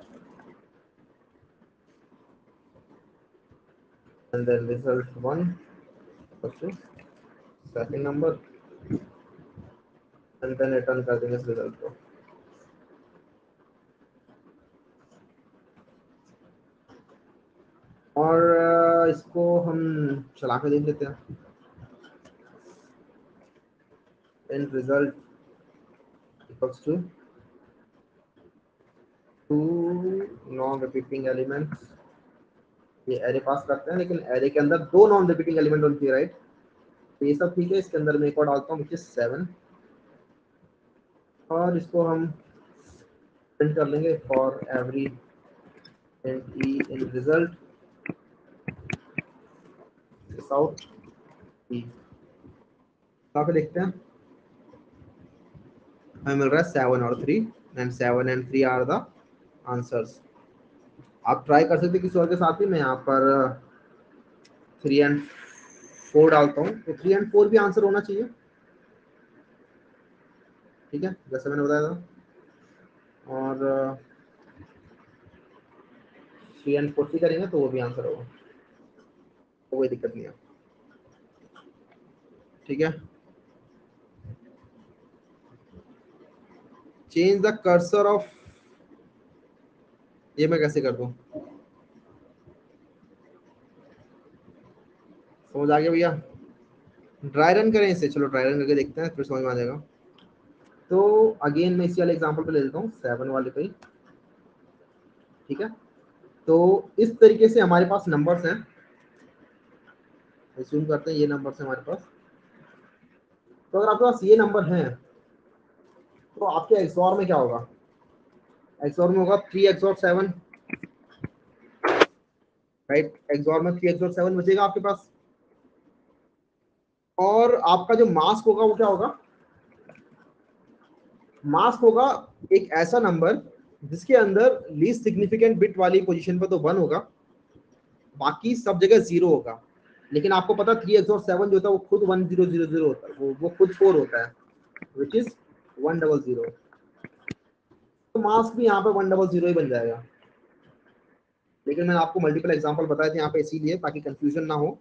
and then result 1 equals to second number and then return कर देंगे इस रिजल्ट को। और इसको हम चला के देख लेते हैं। And result equals to 2 non repeating elements. ये एरे पास करते हैं लेकिन एरे के अंदर 2 नॉन रिपीटिंग एलिमेंट होती है, राइट? तो ये सब ठीक है। इसके अंदर मैं एक और डालता हूँ, which is 7 और इसको हम प्रिंट कर लेंगे for every and E in result out E. पे देखते हैं, हमें मिल रहा है 7 और 3 and 7 and 3 are the answers. आप ट्राई कर सकते हैं किसी और के साथ ही। मैं यहाँ पर 3 एंड 4 डालता हूँ, तो 3 एंड 4 भी आंसर होना चाहिए, ठीक है, जैसे मैंने बताया था। और 3 एंड 4 करेंगे तो वो भी आंसर होगा, तो कोई दिक्कत नहीं है, ठीक है। चेंज द कर्सर ऑफ, ये मैं कैसे कर दूं? समझ आ गया भैया? ड्राई रन करें इसे, चलो ड्राई रन करके देखते हैं, फिर समझ में आ जाएगा। तो अगेन मैं इसी वाले एग्जांपल पे ले लेता हूँ, 7 वाले पे, ठीक है। तो इस तरीके से हमारे पास नंबर्स हैं, assume करते हैं ये नंबर्स हैं हमारे पास। तो अगर आपके पास ये नंबर हैं तो आपके एक्सॉर में क्या होगा? एक्सॉर में होगा 3 एक्सॉर 7, राइट? एक्सॉर में 3 एक्सॉर 7 बचेगा आपके पास। और आपका जो मास्क होगा वो क्या होगा? मास्क होगा एक ऐसा नंबर जिसके अंदर लीस्ट सिग्निफिकेंट बिट वाली पोजीशन पर तो 1 होगा, बाकी सब जगह 0 होगा। लेकिन आपको पता 3 एक्सॉर 7 जो होता है वो खुद 1000 होता है, वो खुद 4 होता है, विच इज 100। तो मास्क भी यहाँ पे 100 ही बन जाएगा। लेकिन मैंने आपको मल्टीपल एग्जांपल बताए थे यहाँ पे इसीलिए, ताकि कंफ्यूजन ना हो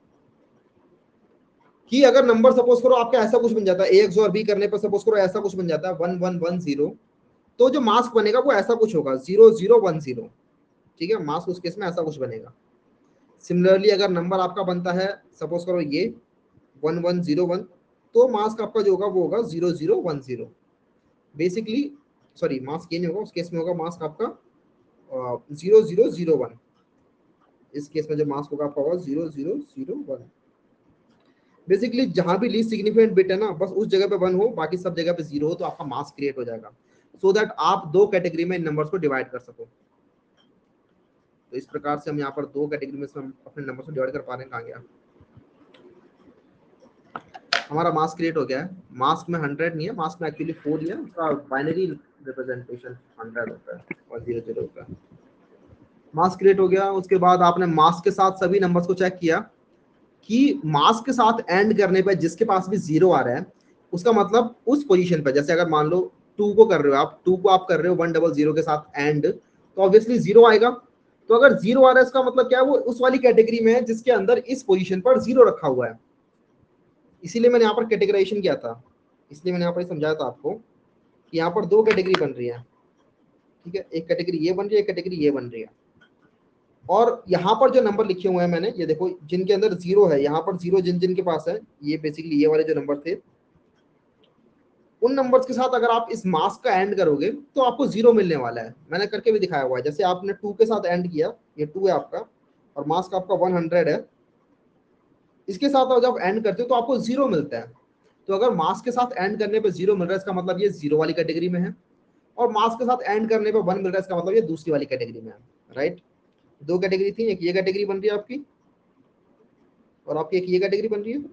कि अगर नंबर सपोज करो आपका ऐसा कुछ बन जाता है, ए एक्स और बी करने पर सपोज करो ऐसा कुछ बन जाता है 1110, तो जो मास्क बनेगा वो ऐसा कुछ होगा 0010, ठीक है। मास्क उस केस में ऐसा कुछ बनेगा। सिमिलरली अगर नंबर आपका बनता है सपोज करो ये 1101, तो मास्क आपका जो होगा वो होगा 0010 बेसिकली। सॉरी, मास्क ये नहीं होगा, उस केस में होगा मास्क आपका 0001। इस केस में जो मास्क होगा आपका होगा 0001। बेसिकली जहां भी लीस्ट सिग्निफिकेंट बिट है ना, बस उस जगह पे 1 हो, बाकी सब जगह पे 0 हो, तो आपका मास्क क्रिएट हो जाएगा, सो दैट आप 2 कैटेगरी में इन नंबर्स को डिवाइड कर सको। तो इस प्रकार से हम यहाँ पर 2 कैटेगरी में हम अपने नंबर को डिवाइड कर पा रहे हैं। कहाँ गया हमारा मास्क? क्रिएट हो गया है। मास्क में 100 नहीं है, मास्क में एक्चुअली 4 ही है, उसका बाइनरी रिप्रेजेंटेशन 100 होता है और 00 होता है। मास्क क्रिएट हो गया, उसके बाद आपने मास्क के साथ सभी नंबर्स को चेक किया कि मास्क के साथ एंड करने पर जिसके पास भी 0 आ रहा है, उसका मतलब उस पोजीशन पर, जैसे अगर मान लो 2 को कर रहे हो आप, 2 को आप कर रहे हो 100 के साथ एंड, तो ऑब्वियसली 0 आएगा। तो अगर 0 आ रहा है इसका मतलब क्या है? वो उस वाली कैटेगरी में है जिसके अंदर इस पोजीशन पर 0 रखा हुआ है। इसीलिए मैंने यहाँ पर कैटेगराइजेशन किया था, इसलिए मैंने यहाँ पर समझाया था आपको कि यहाँ पर 2 कैटेगरी बन रही है, ठीक है। एक कैटेगरी ये बन रही है, एक कैटेगरी ये बन रही है। और यहाँ पर जो नंबर लिखे हुए हैं मैंने, ये देखो, जिनके अंदर 0 है, यहाँ पर 0 जिन जिन के पास है, ये बेसिकली ये वाले जो नंबर थे, उन नंबर्स के साथ अगर आप इस मास्क का एंड करोगे तो आपको 0 मिलने वाला है। मैंने करके भी दिखाया हुआ है। जैसे आपने 2 के साथ एंड किया, ये 2 है आपका और मास्क आपका 100 है, इसके साथ जब एंड करते हो तो आपको 0 मिलता है। तो अगर मास के साथ एंड करने पे 0 मिल रहा है इसका मतलब ये 0 वाली कैटेगरी में है, और मास के साथ एंड करने पे 1 मिल रहा है इसका मतलब ये दूसरी वाली कैटेगरी में है, राइट। दो कैटेगरी थी, एक ये कैटेगरी बन रही है आपकी, और आपकी एक ये कैटेगरी बन रही है।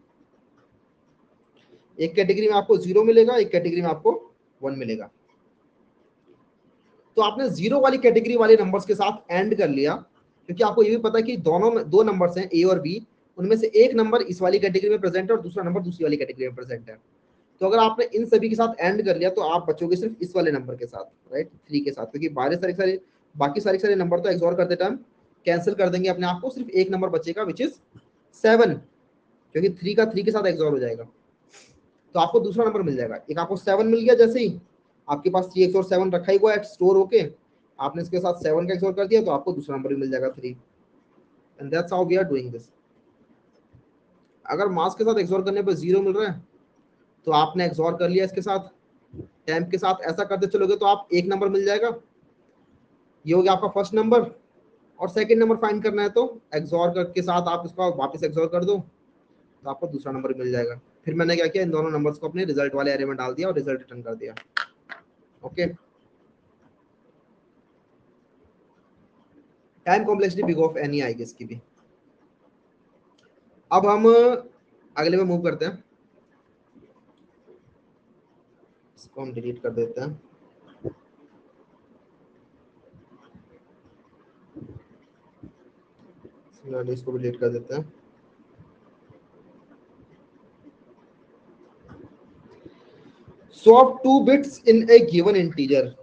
एक कैटेगरी में आपको 0 मिलेगा, एक कैटेगरी में आपको 1 मिलेगा। तो आपने 0 वाली कैटेगरी वाले नंबर्स के साथ एंड कर लिया, क्योंकि आपको ये भी पता है कि दोनों में दो नंबर्स हैं, ए और बी, उनमें से एक नंबर इस वाली कैटेगरी में प्रेजेंट है और दूसरा नंबर दूसरी वाली कैटेगरी में प्रेजेंट है। तो अगर आपने इन सभी के साथ एंड कर लिया तो आप बचोगे सिर्फ इस वाले नंबर के साथ, राइट, 3 के साथ, क्योंकि बाकी सारे नंबर तो एक्सोर करते टाइम कैंसिल कर देंगे अपने आप को, सिर्फ एक नंबर बचेगा विच इज 7, क्योंकि 3 का 3 के साथ एक्सोर हो जाएगा। तो आपको दूसरा नंबर मिल जाएगा। एक आपको 7 मिल गया, जैसे ही आपके पास 3 XOR 7 रखा ही हुआ है स्टोर होके, आपने इसके साथ 7 का एक्सोर कर दिया तो आपको दूसरा नंबर भी मिल जाएगा 3, and that's how we are doing this. अगर मास के साथ एक्सोर करने पर 0 मिल रहा है तो आपने एक्सोर कर लिया इसके साथ, टेम्प के साथ ऐसा करते चलोगे तो आप एक नंबर मिल जाएगा, ये हो गया आपका फर्स्ट नंबर। और सेकंड नंबर फाइंड करना है तो एक्सोर के साथ आप इसका वापस एक्सोर कर दो तो आपको दूसरा नंबर मिल जाएगा। फिर मैंने क्या किया, इन दोनों नंबर्स को अपने रिजल्ट वाले एरे में डाल दिया और रिजल्ट रिटर्न कर दिया। Okay, time complexity big of any आएगी इसकी भी। अब हम अगले में मूव करते हैं, इसको हम डिलीट कर देते हैं। इसको भी डिलीट कर देते हैं। स्वैप 2 बिट्स इन ए गिवन इंटीजर।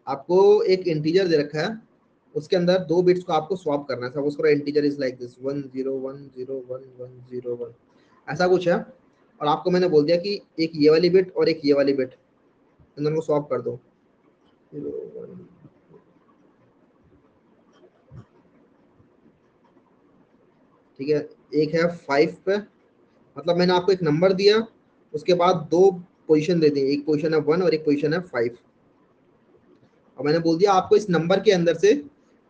आपको एक इंटीजर दे रखा है, उसके अंदर 2 बिट्स को आपको स्वैप करना है। सपोज करो इंटीजर इज लाइक दिस 10101101 ऐसा कुछ है, और आपको मैंने बोल दिया कि एक ये वाली बिट और एक ये वाली बिट, इन दोनों को स्वैप कर दो। 0 1 ठीक है, एक है 5 पे, मतलब मैंने आपको एक नंबर दिया, उसके बाद 2 पोजीशन दे दी, एक पोजीशन है 1 और एक पोजीशन है 5, और मैंने बोल दिया आपको इस नंबर के अंदर से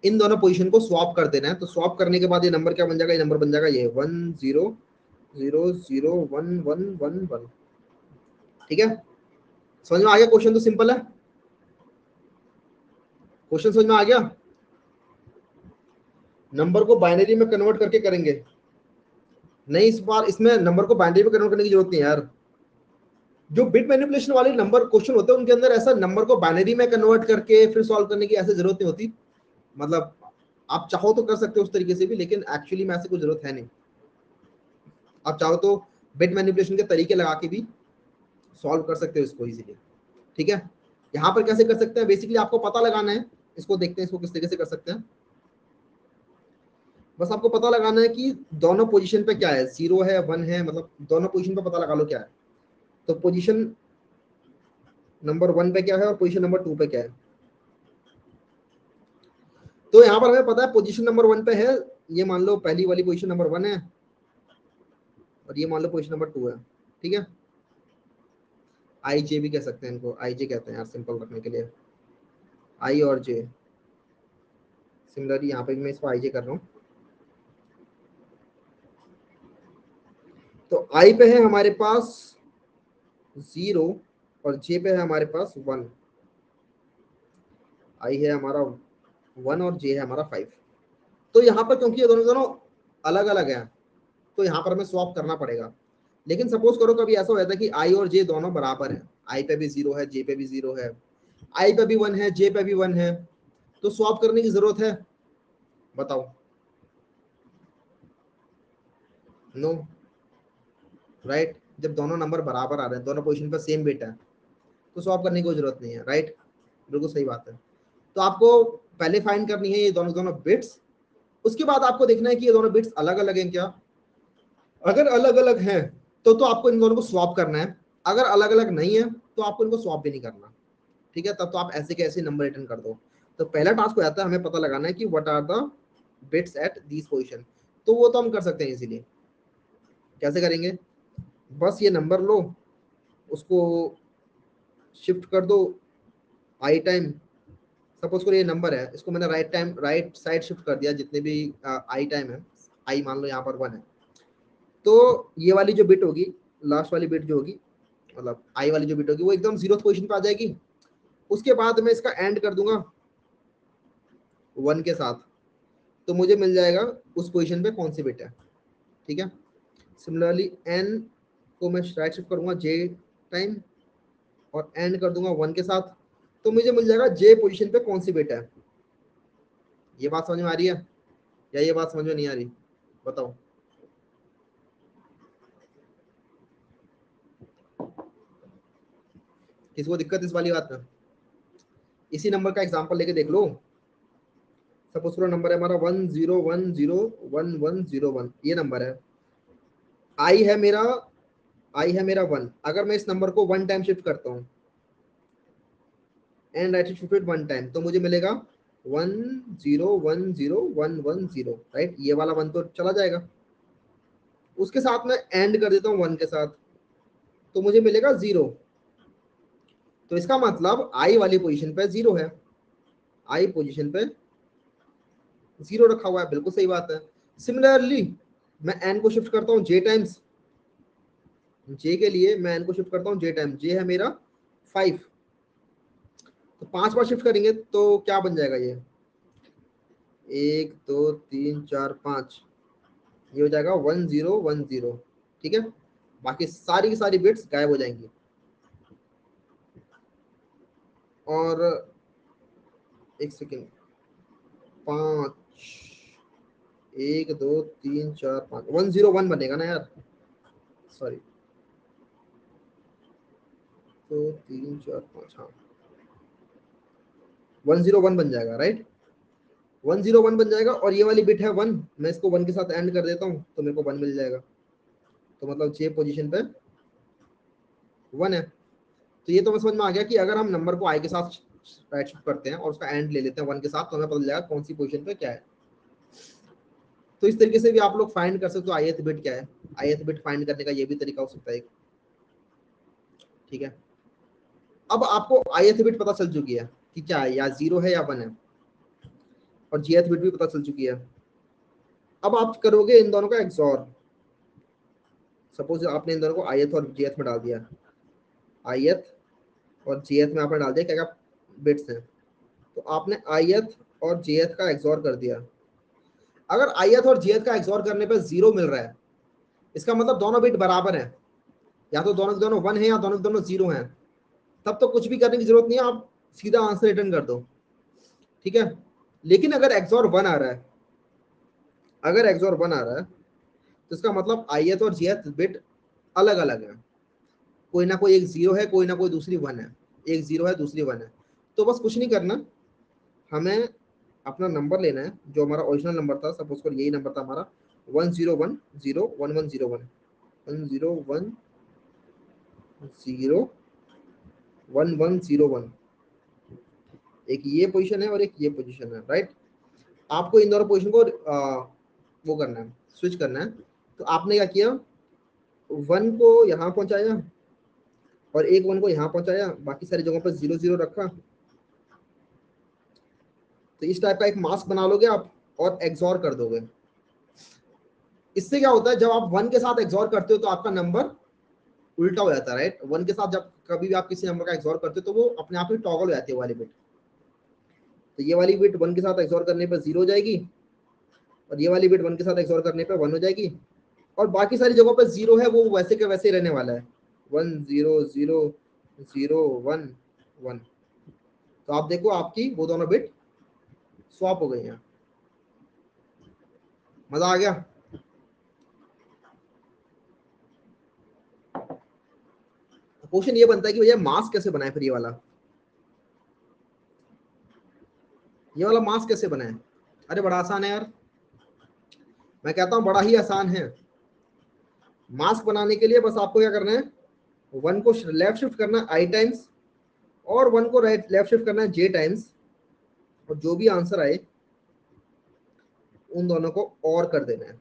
इन दोनों पोजीशन को स्वैप कर देना है। तो स्वैप करने के बाद ये नंबर क्या बन जाएगा, ये नंबर बन जाएगा ये 10001111। ठीक है, समझ में आ गया? क्वेश्चन तो सिंपल है, क्वेश्चन समझ में आ गया। नंबर को बाइनरी में कन्वर्ट करके करेंगे, नहीं इस बार इसमें नंबर को बाइनरी में कन्वर्ट करने की जरूरत नहीं है यार। जो बिट मैनिपुलेशन वाले नंबर क्वेश्चन होते हैं उनके अंदर ऐसा नंबर को बाइनरी में कन्वर्ट करके फिर सॉल्व करने की ऐसे जरूरत नहीं होती। मतलब आप चाहो तो कर सकते हो उस तरीके से भी, लेकिन एक्चुअली में ऐसे कोई जरूरत है नहीं। आप चाहो तो बिट मैनिपुलेशन के तरीके लगा के भी सॉल्व कर सकते हो इसको इजीली। ठीक है, यहाँ पर कैसे कर सकते हैं, बेसिकली आपको पता लगाना है। इसको देखते हैं इसको किस तरीके से कर सकते हैं। बस आपको पता लगाना है कि दोनों पोजीशन पे क्या है, 0 है 1 है, मतलब दोनों पोजीशन पे पता लगा लो क्या है। तो पोजीशन नंबर 1 पे क्या है और पोजीशन नंबर 2 पे क्या है। तो यहाँ पर हमें पता है पोजीशन नंबर 1 पे है, ये मान लो पहली वाली पोजीशन नंबर 1 है, और ये मान लो पोजीशन नंबर 2 है। ठीक है, आई जे भी कह सकते हैं, इनको आई जे कहते हैं यार सिंपल रखने के लिए, आई और जे। सिमिलरली यहाँ पे मैं इसको आई जे कर रहा हूँ। तो आई पे है हमारे पास 0 और जे पे है हमारे पास 1। आई है हमारा 1 और जे है हमारा 5। तो यहाँ पर क्योंकि ये दोनों दोनों अलग अलग हैं तो यहाँ पर हमें स्वैप करना पड़ेगा। लेकिन सपोज करो कभी ऐसा हो जाता है कि आई और जे दोनों बराबर हैं, आई पे भी 0 है जे पे भी 0 है, आई पे भी 1 है जे पे भी 1 है, तो स्वैप करने की जरूरत है? बताओ, नो, राइट। जब दोनों नंबर बराबर आ रहे हैं, दोनों पोजीशन पर सेम बिट है, तो स्वैप करने की कोई जरूरत नहीं है, राइट। बिल्कुल सही बात है। तो आपको पहले फाइंड करनी है ये दोनों दोनों बिट्स, उसके बाद आपको देखना है कि ये दोनों बिट्स अलग अलग हैं क्या। अगर अलग अलग हैं तो आपको इन दोनों को स्वैप करना है, अगर अलग अलग नहीं है तो आपको इनको स्वैप भी नहीं करना। ठीक है, तब तो आप ऐसे के ऐसे नंबर रिटर्न कर दो। तो पहला टास्क हो जाता है हमें पता लगाना है कि what are the bits at this position. तो वो तो हम कर सकते हैं इजीली। कैसे करेंगे, बस ये नंबर लो, उसको शिफ्ट कर दो आई टाइम। सपोज करो ये नंबर है, इसको मैंने राइट साइड शिफ्ट कर दिया, जितने भी आई टाइम है, आई मान लो यहाँ पर 1 है, तो ये वाली जो बिट होगी लास्ट वाली बिट जो होगी, मतलब आई वाली जो बिट होगी वो एकदम जीरो पोजीशन पे आ जाएगी। उसके बाद मैं इसका एंड कर दूंगा 1 के साथ, तो मुझे मिल जाएगा उस पोजीशन पे कौन सी बिट है। ठीक है, सिमिलरली एन को मैं राइट शिफ्ट करूंगा जे टाइम और एंड कर दूंगा 1 के साथ, तो मुझे मिल जाएगा जे पोजीशन पे कौन सी बिट है। ये बात समझ में आ रही है या ये बात समझ में नहीं आ रही, बताओ। किसी को दिक्कत इस वाली बात में? इसी नंबर का एग्जांपल लेके देख लो। सपोज पूरा नंबर है हमारा 10101101, ये नंबर है। आई है मेरा, आई है मेरा 1। अगर मैं इस नंबर को 1 टाइम शिफ्ट करता हूँ एंड राइट शिफ्ट 1 टाइम, तो मुझे मिलेगा 10101110, राइट। ये वाला 1 तो चला जाएगा, उसके साथ मैं एंड कर देता हूँ 1 के साथ, तो मुझे मिलेगा 0। तो इसका मतलब आई वाली पोजीशन पे 0 है, आई पोजीशन पे 0 रखा हुआ है, बिल्कुल सही बात है। सिमिलरली मैं एन को शिफ्ट करता हूँ जे टाइम्स, जे के लिए मैं एन को शिफ्ट करता हूँ जे टाइम, जे है मेरा 5, तो 5 बार शिफ्ट करेंगे तो क्या बन जाएगा ये 1 2 3 4 5, ये हो जाएगा 1010। ठीक है, बाकी सारी की सारी बिट्स गायब हो जाएंगी। और एक सेकेंड, 5 1 2 3 4 5 101 बनेगा ना यार, सॉरी, 2 3 4 5, हाँ 101 बन जाएगा, राइट। 101 बन जाएगा और ये वाली बिट है 1, मैं इसको 1 के साथ एंड कर देता हूँ तो मेरे को 1 मिल जाएगा, तो मतलब जे पोजीशन पे 1 है। तो ये तो मैं समझ में आ गया कि अगर हम नंबर को आई के साथ राइट शिफ्ट करते हैं और उसका एंड ले लेते हैं 1 के साथ, तो हमें पता चलेगा कौन सी पोजीशन पे क्या है। तो इस तरीके से भी आप लोग फाइंड कर सकते हो ith बिट क्या है। ith बिट फाइंड करने का ये भी तरीका हो सकता है। ठीक है, अब आपको ith बिट पता चल चुकी है कि क्या है, या 0 है या 1 है, और jth बिट भी पता चल चुकी है। अब आप करोगे इन दोनों का एक्सऑर। सपोज आपने इन दोनों को ith और jth में डाल दिया, ith और jth में आपने डाल दिया क्या क्या बिट्स हैं, तो आपने ith और jth का एक्सऑर कर दिया। अगर ith और jth का एक्सऑर करने पर 0 मिल रहा है, इसका मतलब दोनों बिट बराबर है, या तो दोनों के दोनों 1 है या दोनों के दोनों 0 हैं, तब तो कुछ भी करने की जरूरत नहीं है, आप सीधा आंसर रिटर्न कर दो। ठीक है, लेकिन अगर एक्सऑर 1 आ रहा है, अगर एक्सऑर 1 आ रहा है, तो इसका मतलब ith और jth बिट अलग अलग है, कोई ना कोई एक 0 है, कोई ना कोई दूसरी 1 है, एक 0 है दूसरी 1 है। तो बस कुछ नहीं करना, हमें अपना नंबर लेना है जो हमारा ओरिजिनल नंबर था। सपोज कर यही नंबर था हमारा 10101101, 10101101, एक ये पोजीशन है और एक ये पोजीशन है, राइट। आपको इन दोनों पोजीशन को वो करना है, स्विच करना है। तो आपने क्या किया, 1 को यहाँ पहुंचाया और एक 1 को यहाँ पहुंचाया, बाकी सारी जगहों पर 0 0 रखा। तो इस टाइप का एक मास्क बना लोगे आप और एक्सॉर कर दोगे। इससे क्या होता है, जब आप 1 के साथ एक्सॉर करते हो तो आपका नंबर उल्टा हो जाता है, राइट। 1 के साथ जब कभी भी आप किसी नंबर का एक्सॉर करते हो तो वो अपने आप ही टॉगल हो जाती है वाली बिट। तो ये वाली बिट 1 के साथ एक्सॉर करने पर 0 हो जाएगी, और ये वाली बिट 1 के साथ एक्सॉर करने पर 1 हो जाएगी, और बाकी सारी जगहों पर 0 है, वो वैसे के वैसे ही रहने वाला है, 100011। तो आप देखो आपकी वो दोनों बिट स्वैप हो गई हैं। मजा आ गया। क्वेश्चन ये बनता है कि भैया मास्क कैसे बनाए, फिर ये वाला मास्क कैसे बनाए। अरे बड़ा आसान है यार, मैं कहता हूं बड़ा ही आसान है। मास्क बनाने के लिए बस आपको क्या करना है, 1 को लेफ्ट शिफ्ट करना है आई टाइम्स, और 1 को राइट लेफ्ट शिफ्ट करना है जे टाइम्स, और जो भी आंसर आए उन दोनों को और कर देना है,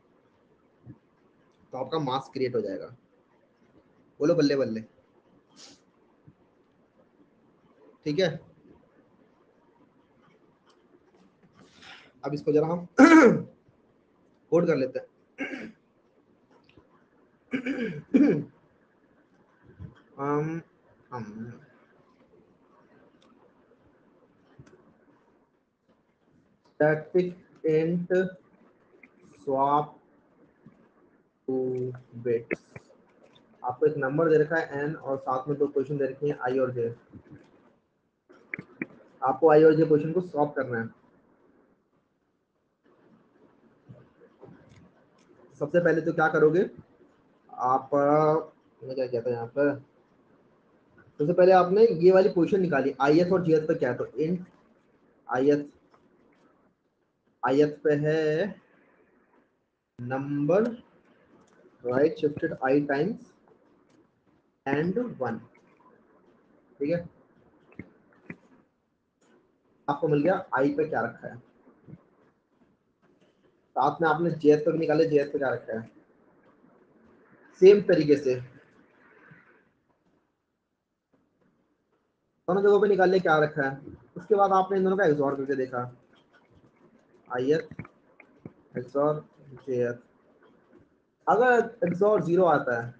तो आपका मास्क क्रिएट हो जाएगा। बोलो बल्ले बल्ले। ठीक है, अब इसको जरा हम कोड कर लेते हैं। um, um, static int swap to bits। आपको एक नंबर दे रखा है n और साथ में दो पोजीशन दे रखी है i और j। आपको i और j पोजीशन को स्वैप करना है। सबसे पहले तो क्या करोगे आप, मैं क्या कहता है यहाँ पर, सबसे पहले आपने ये वाली पोजीशन निकाली ith और jth पे क्या है, तो int ith पे है number right shifted i times and 1। ठीक है, आपको मिल गया i पे क्या रखा है। साथ में आपने jth पे भी निकाले, jth पे क्या रखा है। सेम तरीके से दोनों जगहों पे निकाल लिया क्या रखा है। उसके बाद आपने इन दोनों का एक्सॉर करके देखा, ith एक्सॉर jth। अगर एक्सॉर 0 आता है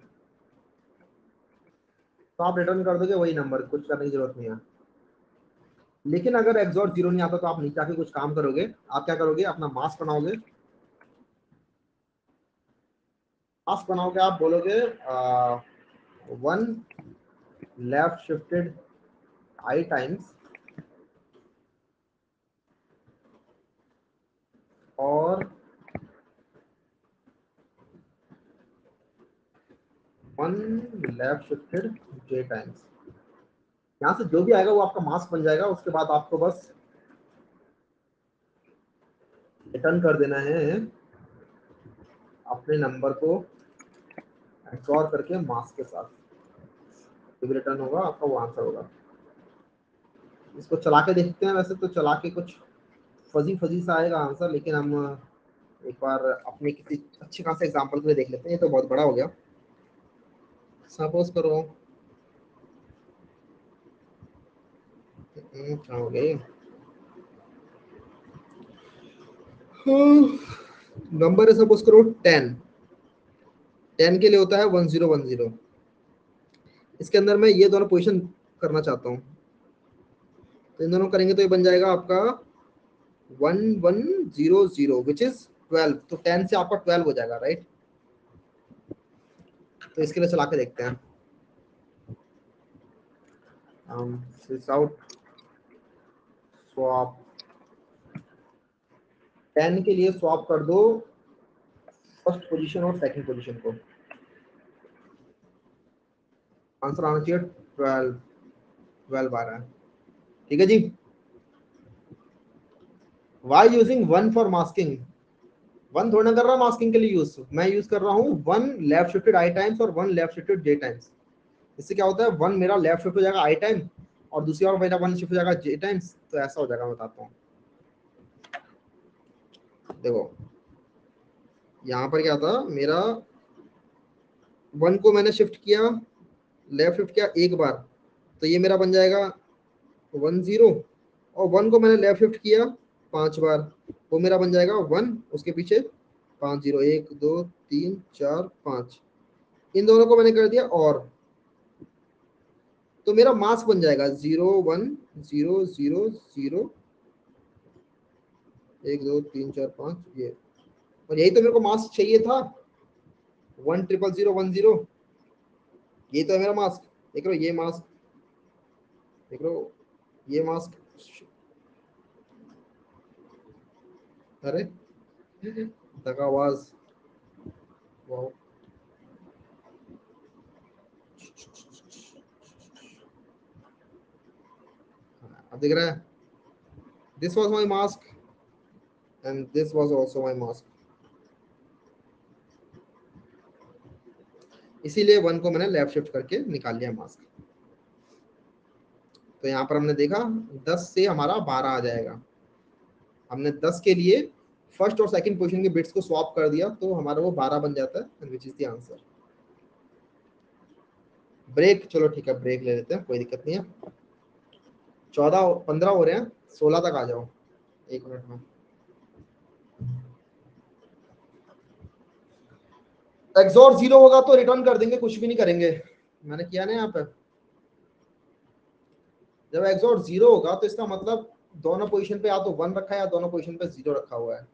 तो आप रिटर्न कर दोगे वही नंबर, कुछ करने की जरूरत नहीं है। लेकिन अगर एक्सॉर 0 नहीं आता तो आप नीचे आके कुछ काम करोगे। आप क्या करोगे, अपना मास्क बनाओगे। मास्क बनाओगे, आप बोलोगे 1 लेफ्ट शिफ्टेड i टाइम्स और 1 लेफ्ट शिफ्टेड j टाइम्स। यहाँ से जो भी आएगा वो आपका मास्क बन जाएगा। उसके बाद आपको बस रिटर्न कर देना है अपने नंबर को एक्सॉर करके मास्क के साथ। जो भी रिटर्न होगा आपका वो आंसर होगा। इसको चला के देखते हैं। वैसे तो चला के कुछ फजी फजी सा आएगा आंसर, लेकिन हम एक बार अपने किसी अच्छे खासे एग्जांपल के लिए देख लेते हैं। ये तो बहुत बड़ा हो गया। सपोज करो क्या हो गया, नंबर है सपोज करो 10। 10 के लिए होता है 1010। इसके अंदर मैं ये दोनों पोजीशन करना चाहता हूँ, तो इन दोनों करेंगे तो ये बन जाएगा आपका 1100 विच इज 12। तो 10 से आपका 12 हो जाएगा, राइट। तो इसके लिए चला के देखते हैं। आउट स्वैप 10 के लिए स्वैप कर दो फर्स्ट पोजीशन और सेकंड पोजीशन को। आंसर आना चाहिए 12। 12 आ रहा है, ठीक है जी। Why using 1 for masking. 1 थोड़ा कर रहा मास्किंग के लिए यूज, मैं यूज कर रहा हूँ 1 लेफ्ट शिफ्टेड i टाइम्स और 1 लेफ्ट शिफ्टेड j टाइम्स। इससे क्या होता है, 1 मेरा लेफ्ट शिफ्ट हो जाएगा i टाइम और दूसरी बार मेरा 1 शिफ्ट हो जाएगा j टाइम्स। तो ऐसा हो जाएगा, मैं बताता हूँ। देखो यहाँ पर क्या था, मेरा 1 को मैंने शिफ्ट किया, लेफ्ट शिफ्ट किया एक बार, तो ये मेरा बन जाएगा 10। और 1 को मैंने लेफ्ट शिफ्ट किया 5 बार, वो मेरा बन जाएगा 1, उसके पीछे 5 0, 1 2 3 4 5। इन दोनों को मैंने कर दिया और, तो मेरा मास्क बन जाएगा 0 1 0 0 0 1 2 3 4 5 ये। और यही तो मेरे को मास्क चाहिए था, 1 0 0 1 0। ये तो है मेरा मास्क। देख रहे हो ये मास्क, देख रहे हो ये मास्क। अरे तक आवाज, वाओ। अब दिख रहा है, this was my mask and this was also my mask. इसीलिए 1 को मैंने लेफ्ट शिफ्ट करके निकाल लिया मास्क। तो यहाँ पर हमने देखा 10 से हमारा 12 आ जाएगा। हमने 10 के लिए फर्स्ट और सेकंड पोजीशन के बिट्स को स्वैप कर दिया तो हमारा वो 12 बन जाता है, which is the answer. Break, चलो ठीक है ब्रेक ले लेते हैं, कोई दिक्कत नहीं है। 14 15 हो रहे हैं, 16 तक आ जाओ 1 मिनट में। एक्सॉर 0 होगा तो रिटर्न कर देंगे, कुछ भी नहीं करेंगे। मैंने किया ना यहाँ पे, जब एक्सॉर 0 होगा तो इसका मतलब दोनों पोजीशन पे या तो 1 रखा है या दोनों पोजीशन पे 0 रखा हुआ है,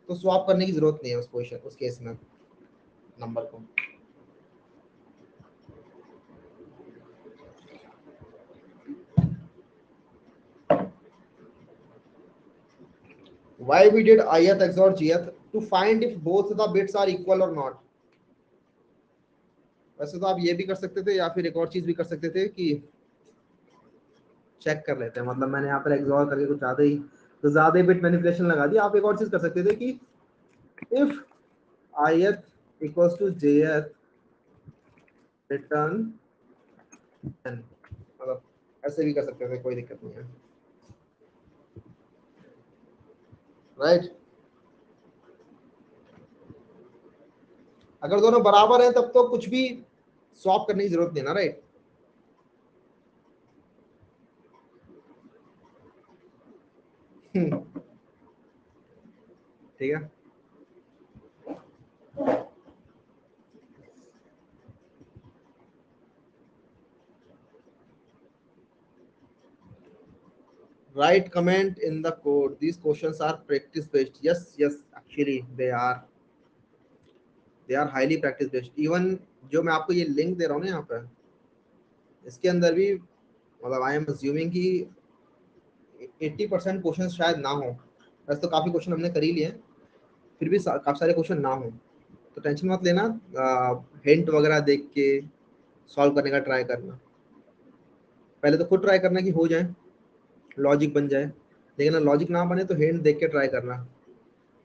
तो स्वैप करने की जरूरत नहीं है उस पोजीशन, उस केस में नंबर को। Why we did ith XOR gth? To find if both the bits are equal or not. वैसे तो आप ये भी कर सकते थे या फिर एक और चीज भी कर सकते थे कि चेक कर लेते हैं, मतलब मैंने यहाँ पर एक्सॉर करके कुछ ज्यादा ही, तो ज्यादा ही बिट मैनिपुलेशन लगा दी। आप एक और चीज कर सकते थे कि if ith equals to jth return n, मतलब ऐसे भी कर सकते थे, कोई दिक्कत नहीं है, राइट। अगर दोनों बराबर हैं तब तो कुछ भी स्वैप करने की जरूरत नहीं ना, राइट। ठीक है, write comment in the code, these questions are practice based. Yes, actually they are highly practice based. Even जो मैं आपको ये लिंक दे रहा हूँ ना यहाँ पे, इसके अंदर भी मतलब आई एम अज्यूमिंग कि 80% क्वेश्चन शायद ना हो, वैसे तो काफी क्वेश्चन हमने कर ही लिए हैं, फिर भी काफी सारे क्वेश्चन ना हो, तो टेंशन मत लेना। हिंट वगैरह देख के सॉल्व करने का ट्राई करना, पहले तो खुद ट्राई करना कि हो जाए, लॉजिक बन जाए, लेकिन अगर लॉजिक ना बने तो हिंट देख के ट्राई करना।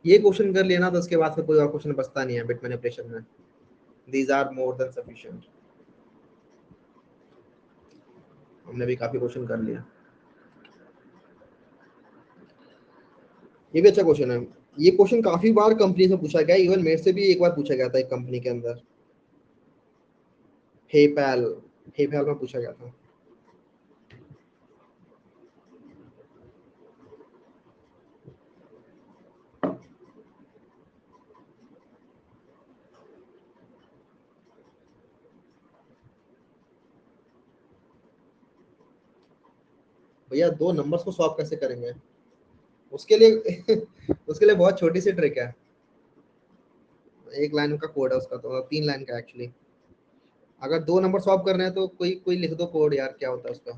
ये क्वेश्चन कर लेना तो उसके बाद फिर कोई और क्वेश्चन बचता नहीं है बिट मैनिपुलेशन में। These are more than sufficient, हमने भी काफी क्वेश्चन कर लिया। ये भी अच्छा क्वेश्चन है, ये क्वेश्चन काफी बार कंपनी से पूछा गया, इवन मेरे से भी एक बार पूछा गया था एक कंपनी के अंदर, पेपैल, पेपैल में पूछा गया था। भैया दो नंबर्स को स्वैप कैसे करेंगे, उसके लिए उसके लिए बहुत छोटी सी ट्रिक है, एक लाइन का कोड है उसका, तो 3 लाइन का एक्चुअली। अगर दो नंबर स्वैप कर रहे हैं तो कोई कोई लिख दो कोड यार, क्या होता है उसका।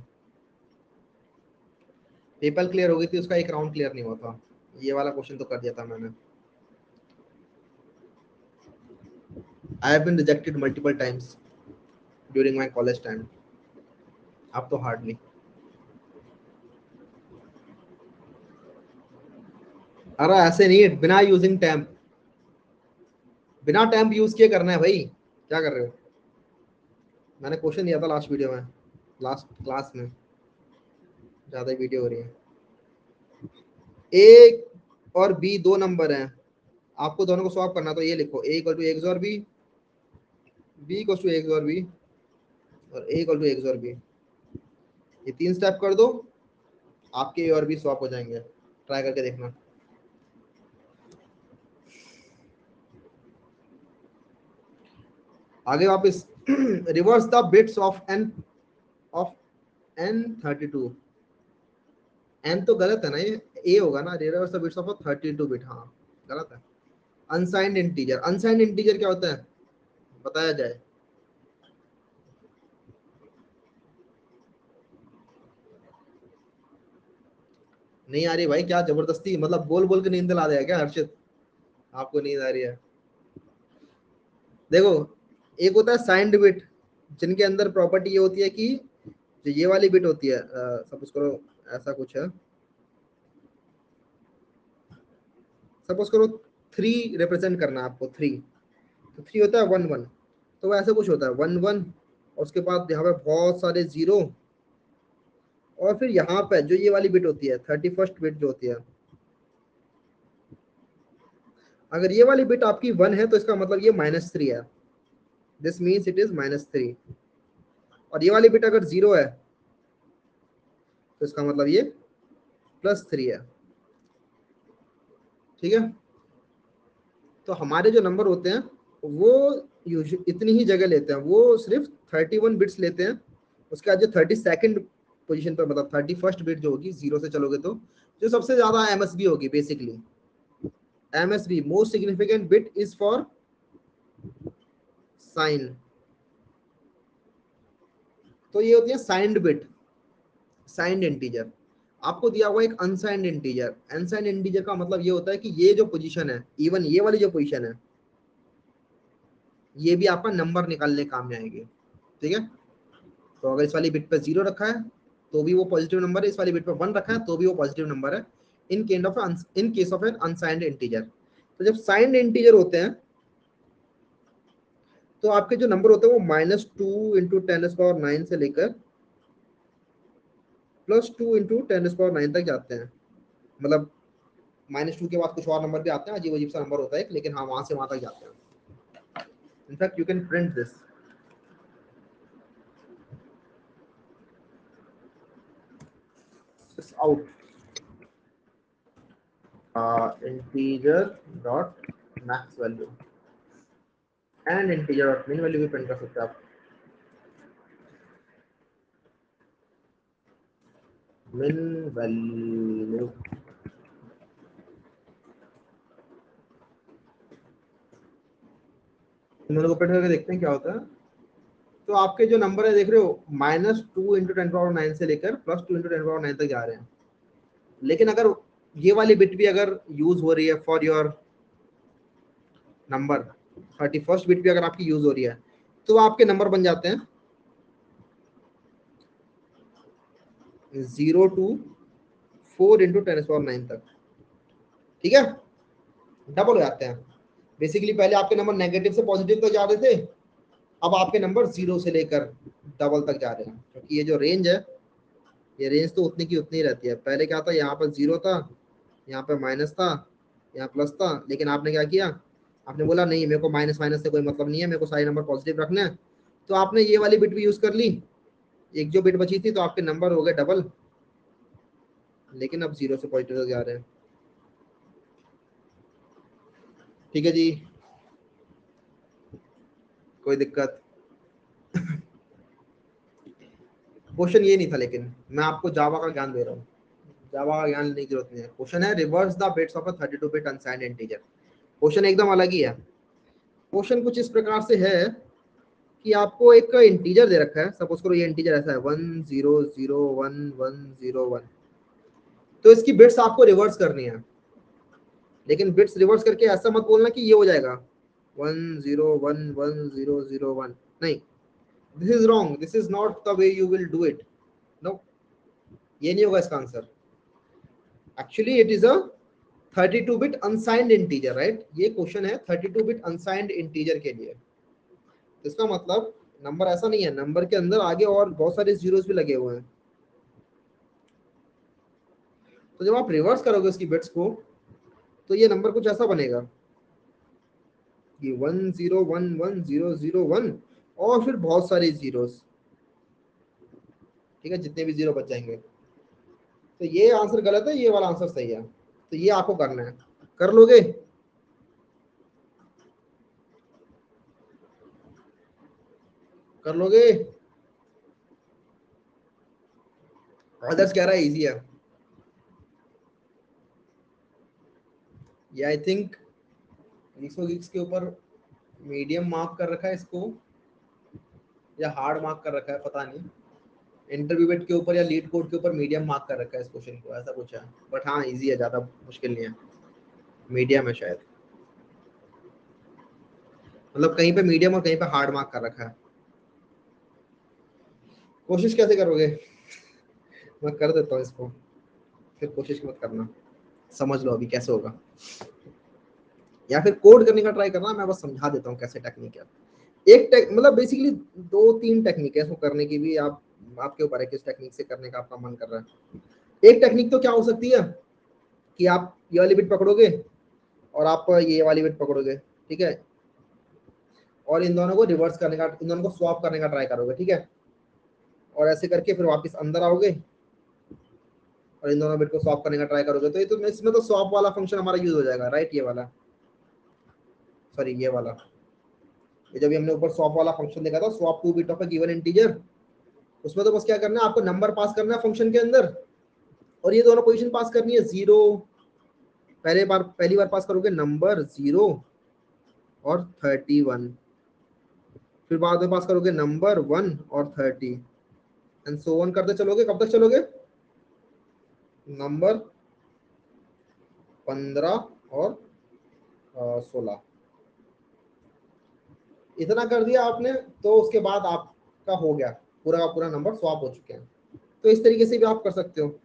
पेपल क्लियर हो गई थी, उसका एक राउंड क्लियर नहीं हुआ था, ये वाला क्वेश्चन तो कर दिया था मैंने। I have been rejected multiple times during my college time, अब तो हार्डली। अरे ऐसे नहीं, बिना यूजिंग टैम्प, बिना टैम्प यूज किए करना है भाई, क्या कर रहे हो। मैंने क्वेश्चन दिया था लास्ट वीडियो में, लास्ट क्लास में, ज्यादा वीडियो हो रही है। ए और बी दो नंबर हैं, आपको दोनों को स्वैप करना, तो ये लिखो ए इक्वल टू एक्स और b, b equal to x और बी, और ए इक्वल टू एक्स और बी, ये 3 स्टेप कर दो, आपके ए और बी स्वैप हो जाएंगे, ट्राई करके देखना। आगे वापस reverse the bits of n32, n तो गलत है ना, ये ए होगा ना, reverse the bits of 32 bit, हाँ गलत है। अनसाइंड इंटीजर, अनसाइंड इंटीजर क्या होता है बताया जाए। नहीं आ रही भाई, क्या जबरदस्ती, मतलब बोल बोल के नींद ला देगा क्या हर्षित, आपको नींद आ रही है। देखो, एक होता है साइंड बिट, जिनके अंदर प्रॉपर्टी ये होती है कि जो ये वाली बिट होती है, सपोज करो ऐसा कुछ है, सपोज करो 3 रिप्रेजेंट करना है आपको, 3, तो 3 होता है 1 1, तो वो ऐसा कुछ होता है 1 1, और उसके बाद यहाँ पे बहुत सारे 0, और फिर यहाँ पे जो ये वाली बिट होती है 31st बिट जो होती है, अगर ये वाली बिट आपकी 1 है तो इसका मतलब ये -3 है, दिस मीन्स इट इज -3, और ये वाली बिट अगर 0 है तो इसका मतलब ये +3 है, ठीक है। तो हमारे जो नंबर होते हैं वो इतनी ही जगह लेते हैं, वो सिर्फ 31 बिट्स लेते हैं, उसके बाद जो 32nd पोजीशन पर, मतलब 31st बिट जो होगी, जीरो से चलोगे तो जो सबसे ज्यादा एमएसबी होगी, basically MSB most significant bit is for sign. तो ये होती है साइंड बिट, साइंड इंटीजर। आपको दिया हुआ एक अनसाइंड इंटीजर। अनसाइंड इंटीजर का मतलब ये होता है कि ये जो पोजीशन है, इवन ये वाली जो पोजीशन है, ये भी आपका नंबर निकालने काम में आएगी। ठीक है, तो अगर इस वाली बिट पे 0 रखा है तो भी वो पॉजिटिव नंबर है, इस वाली बिट पे 1 रखा है तो भी वो पॉजिटिव नंबर है, in case of an unsigned integer. तो जब साइंड इंटीजर होते हैं तो आपके जो नंबर होते हैं वो -2 × 10⁻⁹ से लेकर +2 × 10⁻⁹ तक जाते हैं। मतलब -2 के बाद कुछ और नंबर भी आते हैं, अजीब अजीब सा नंबर होता है, लेकिन हाँ वहां से वहां तक जाते हैं। In fact you can print this out, integer dot max value and integer dot मिन वैल्यू भी प्रिंट कर सकते हैं आप। मिन वैल्यू इन दोनों को प्रिंट करके देखते हैं क्या होता है। तो आपके जो नंबर है देख रहे हो, -2 × 10⁻⁹ से लेकर +2 × 10⁻⁹ तक जा रहे हैं। लेकिन अगर ये वाली बिट भी अगर यूज हो रही है for your number, 31st bit भी अगर आपकी यूज हो रही है, तो आपके नंबर बन जाते हैं 0 to 4 × 10⁻⁹ तक। ठीक है, डबल हो जाते हैं। बेसिकली पहले आपके नंबर नेगेटिव से पॉजिटिव तक जा रहे थे, अब आपके नंबर 0 से लेकर डबल तक जा रहे हैं, क्योंकि ये जो रेंज है, ये रेंज तो उतनी की उतनी रहती है। पहले क्या था, यहाँ पर 0 था, यहाँ पे माइनस था, यहाँ प्लस था, लेकिन आपने क्या किया, आपने बोला नहीं मेरे को माइनस माइनस से कोई मतलब नहीं है, मेरे को सारे नंबर पॉजिटिव रखने हैं, तो आपने ये वाली बिट भी यूज कर ली, एक जो बिट बची थी, तो आपके नंबर हो गए डबल, लेकिन अब 0 से पॉजिटिव तक जा रहे हैं। ठीक है जी, कोई दिक्कत? क्वेश्चन ये नहीं था, लेकिन मैं आपको जावा का ज्ञान दे रहा हूँ, जावा का ज्ञान लेने की जरूरत नहीं है। क्वेश्चन है reverse the bits of a 32 bit unsigned integer. Question एकदम अलग ही है। क्वेश्चन कुछ इस प्रकार से है कि आपको एक इंटीजर दे रखा है, सपोज करो ये इंटीजर ऐसा है 10011101, तो इसकी बिट्स आपको रिवर्स करनी है। लेकिन बिट्स रिवर्स करके ऐसा मत बोलना कि ये हो जाएगा 10111001, नहीं, this is wrong, this is not the way you will do it. No, ये नहीं होगा इसका आंसर। Actually it is a 32 bit unsigned integer, right? ये क्वेश्चन है 32 बिट अनसाइंड इंटीजर के लिए। इसका मतलब नंबर ऐसा नहीं है, नंबर के अंदर आगे और बहुत सारे जीरोस भी लगे हुए हैं। तो जब आप रिवर्स करोगे उसकी बिट्स को, तो ये नंबर कुछ ऐसा बनेगा कि 10110001 और फिर बहुत सारे जीरोस। ठीक है, जितने भी जीरो बच जाएंगे। तो ये आंसर गलत है, ये वाला आंसर सही है। तो ये आपको करना है, कर लोगे? कर लोगे? आदर्श कह रहा है इजी है। ये आई थिंक गिक्स के ऊपर मीडियम मार्क कर रखा है इसको, या हार्ड मार्क कर रखा है, पता नहीं। इंटरव्यू बेट के ऊपर या लीड कोड के ऊपर मीडियम मार्क कर रखा है इस क्वेश्चन को, ऐसा कुछ है। बट हाँ इजी है, ज्यादा मुश्किल नहीं है, मीडियम है शायद। मतलब कहीं पे मीडियम और कहीं पे हार्ड मार्क कर रखा है। कोशिश कैसे करोगे? मैं कर देता हूँ इसको, फिर कोशिश मत करना, समझ लो अभी कैसे होगा, या फिर कोड करने का ट्राई करना। मैं बस समझा देता हूँ कैसे टेक्निक है। एक मतलब बेसिकली 2-3 टेक्निक है इसको करने की भी, आप आपके ऊपर है किस टेक्निक से करने का आपका मन कर रहा है। एक टेक्निक तो क्या हो सकती है कि आप ये वाली बिट पकड़ोगे और आप ये वाली बिट पकड़ोगे, ठीक है, और इन दोनों को रिवर्स करने का, इन दोनों को स्वैप करने का ट्राई करोगे, ठीक है, और ऐसे करके फिर वापस अंदर आओगे और इन दोनों बिट को स्वैप करने का ट्राई करोगे। तो ये तो इसमें तो स्वैप वाला फंक्शन हमारा यूज हो जाएगा, राइट? ये वाला, सॉरी ये वाला, ये जब हमने ऊपर स्वैप वाला फंक्शन देखा था, swap 2 bit of a given integer, उसमें तो बस क्या करना है, आपको नंबर पास करना है फंक्शन के अंदर, और ये दोनों पोजीशन पास करनी है, 0 पहली बार पास करोगे नंबर 0 और 31, फिर बाद में पास करोगे नंबर 1 और 30, एंड सो ऑन करते चलोगे। कब तक चलोगे? नंबर 15 और 16, इतना कर दिया आपने, तो उसके बाद आपका हो गया, पूरा का पूरा नंबर स्वैप हो चुके हैं। तो इस तरीके से भी आप कर सकते हो।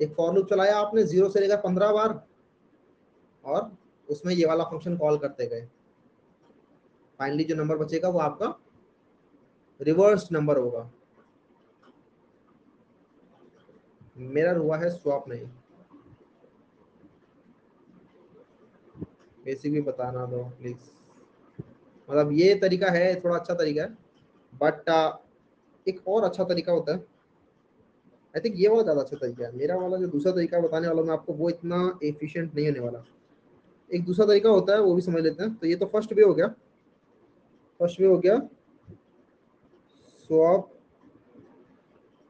एक फॉर लूप चलाया आपने 0 से लेकर 15 बार, और उसमें ये वाला फंक्शन कॉल करते गए, फाइनली जो नंबर बचेगा वो आपका रिवर्स नंबर होगा। मिरर हुआ है, स्वैप नहीं। बेसिक भी बताना दो प्लीज। मतलब ये तरीका है, थोड़ा अच्छा तरीका है, बट एक और अच्छा तरीका होता है, आई थिंक ये वाला ज्यादा अच्छा तरीका है। मेरा वाला जो दूसरा तरीका बताने वाला हूं मैं आपको, वो इतना एफिशिएंट नहीं होने वाला। एक दूसरा तरीका होता है, वो भी समझ लेते हैं। तो ये तो फर्स्ट वे हो गया, फर्स्ट वे हो गया स्वैप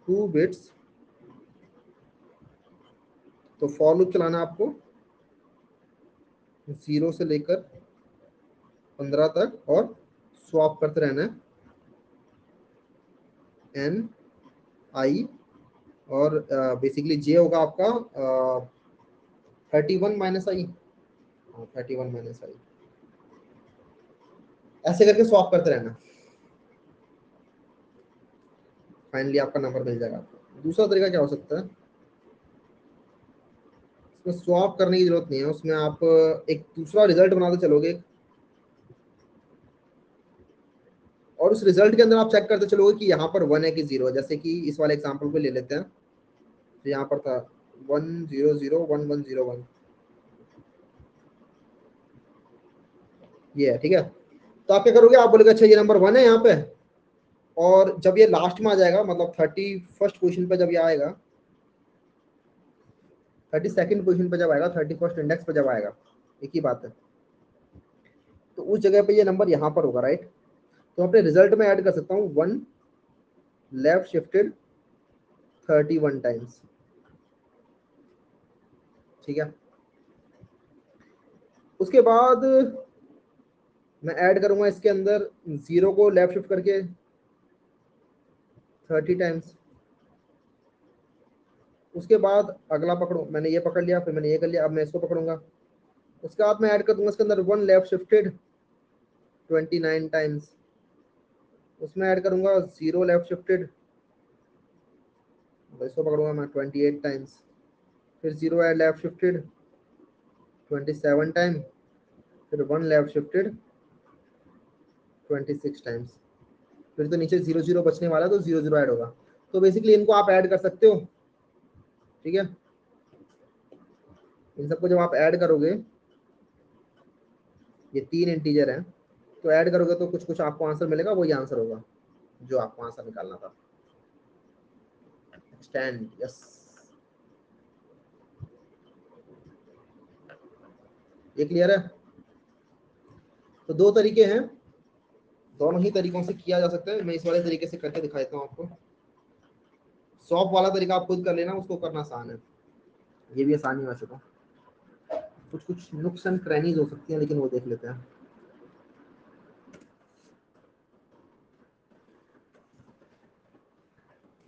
2 बिट्स। तो फॉर लूप चलाना आपको 0 से लेकर 15 तक, और स्वैप करते रहना है एन आई, और बेसिकली जे होगा आपका 31 माइनस आई, 31 माइनस आई, ऐसे करके स्वैप करते रहना, फाइनली आपका नंबर मिल जाएगा आपको। दूसरा तरीका क्या हो सकता है, उसमें स्वैप करने की जरूरत नहीं है, उसमें आप एक दूसरा रिजल्ट बनाते चलोगे, और उस रिजल्ट के अंदर आप चेक करते चलोगे कि यहाँ पर 1 है कि 0 है। जैसे कि इस वाले एग्जांपल को ले लेते हैं, तो यहाँ पर था 1 0 0 1 1 0 1, ये है, ठीक है। तो आप क्या करोगे, आप बोलोगे अच्छा ये नंबर 1 है यहाँ पे, और जब ये लास्ट में आ जाएगा, मतलब 31st पोजीशन पे जब ये आएगा, 32nd पोजीशन पे जब आएगा, 31st इंडेक्स पे जब आएगा, एक ही बात है, तो उस जगह पे ये नंबर यहाँ पर होगा, राइट। तो अपने रिजल्ट में ऐड कर सकता हूँ 1 लेफ्ट शिफ्टेड 31 टाइम्स, ठीक है। उसके बाद मैं ऐड करूंगा इसके अंदर 0 को लेफ्ट शिफ्ट करके 30 टाइम्स। उसके बाद अगला पकड़ू, मैंने ये पकड़ लिया, फिर मैंने ये कर लिया, अब मैं इसको पकड़ूंगा। उसके बाद मैं ऐड कर दूंगा इसके अंदर 1 लेफ्ट शिफ्टेड 29 टाइम्स। उसमें ऐड करूंगा 0 लेफ्ट शिफ्टेड, इसको पकड़ूंगा मैं 28 टाइम्स। फिर 0 ऐड लेफ्ट शिफ्टेड 27 टाइम, फिर 1 लेफ्ट शिफ्टेड 26 टाइम्स। फिर तो नीचे 0 0 बचने वाला, तो 0 0 ऐड होगा। तो बेसिकली इनको आप ऐड कर सकते हो, ठीक है। इन सबको जब आप ऐड करोगे, ये 3 इंटीजर हैं, तो ऐड करोगे तो कुछ कुछ आपको आंसर मिलेगा, वही आंसर होगा जो आपको आंसर निकालना था। एक्सटेंड, यस, ये क्लियर है। तो दो तरीके हैं, दोनों ही तरीकों से किया जा सकता है। मैं इस वाले तरीके से करके दिखा देता हूँ आपको। सॉफ्ट वाला तरीका आप खुद कर लेना, उसको करना आसान है, ये भी आसान ही वैसे तो, कुछ कुछ नुक्स एंड क्रैनीज हो सकती हैं, लेकिन वो देख लेते हैं।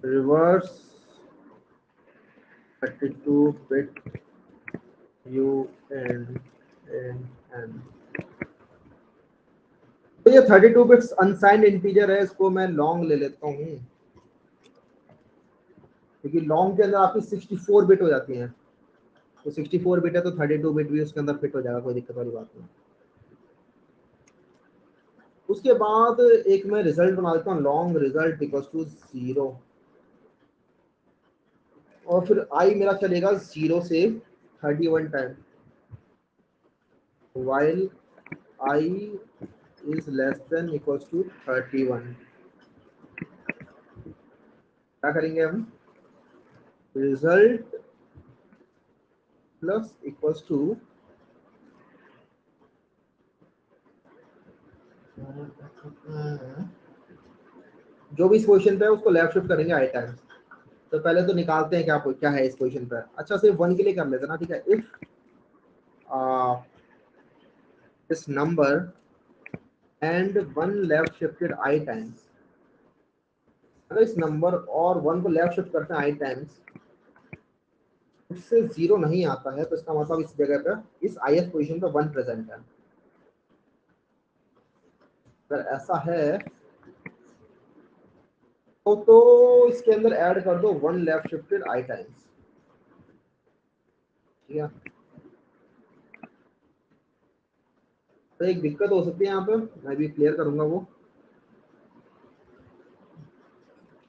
Reverse 32 bit u and n. तो ये 32 बिट्स अनसाइंड इंटीजर है, इसको मैं लॉन्ग ले लेता हूँ, क्योंकि लॉन्ग के अंदर आपकी 64 बिट हो जाती हैं। तो 64 बिट है, तो 32 बिट भी उसके अंदर फिट हो जाएगा, कोई दिक्कत वाली बात नहीं। उसके बाद एक मैं रिजल्ट बना देता हूँ, लॉन्ग रिजल्ट इक्वल्स टू 0, और फिर आई मेरा चलेगा 0 से 31 time, while I is less than equals to 31। क्या करेंगे हम, रिजल्ट प्लस इक्वल्स टू जो भी इस पोजीशन पे है उसको लेफ्ट शिफ्ट करेंगे आई टाइम्स। तो पहले तो निकालते हैं क्या क्या है इस पोजीशन पे। अच्छा सिर्फ वन के लिए कर लेते हैं ना, ठीक है। If this number and one left shifted I times, अगर इस नंबर और वन को लेफ्ट शिफ्ट करते हैं आई टाइम्स, उससे जीरो नहीं आता है, तो इसका मतलब इस जगह पे इस आई एस पोजिशन पे वन प्रेजेंट है। अगर ऐसा है तो इसके अंदर ऐड कर दो वन लेफ्ट शिफ्टेड आई टाइम्स, ठीक है। तो एक दिक्कत हो सकती है यहाँ पे, मैं भी क्लियर करूंगा वो।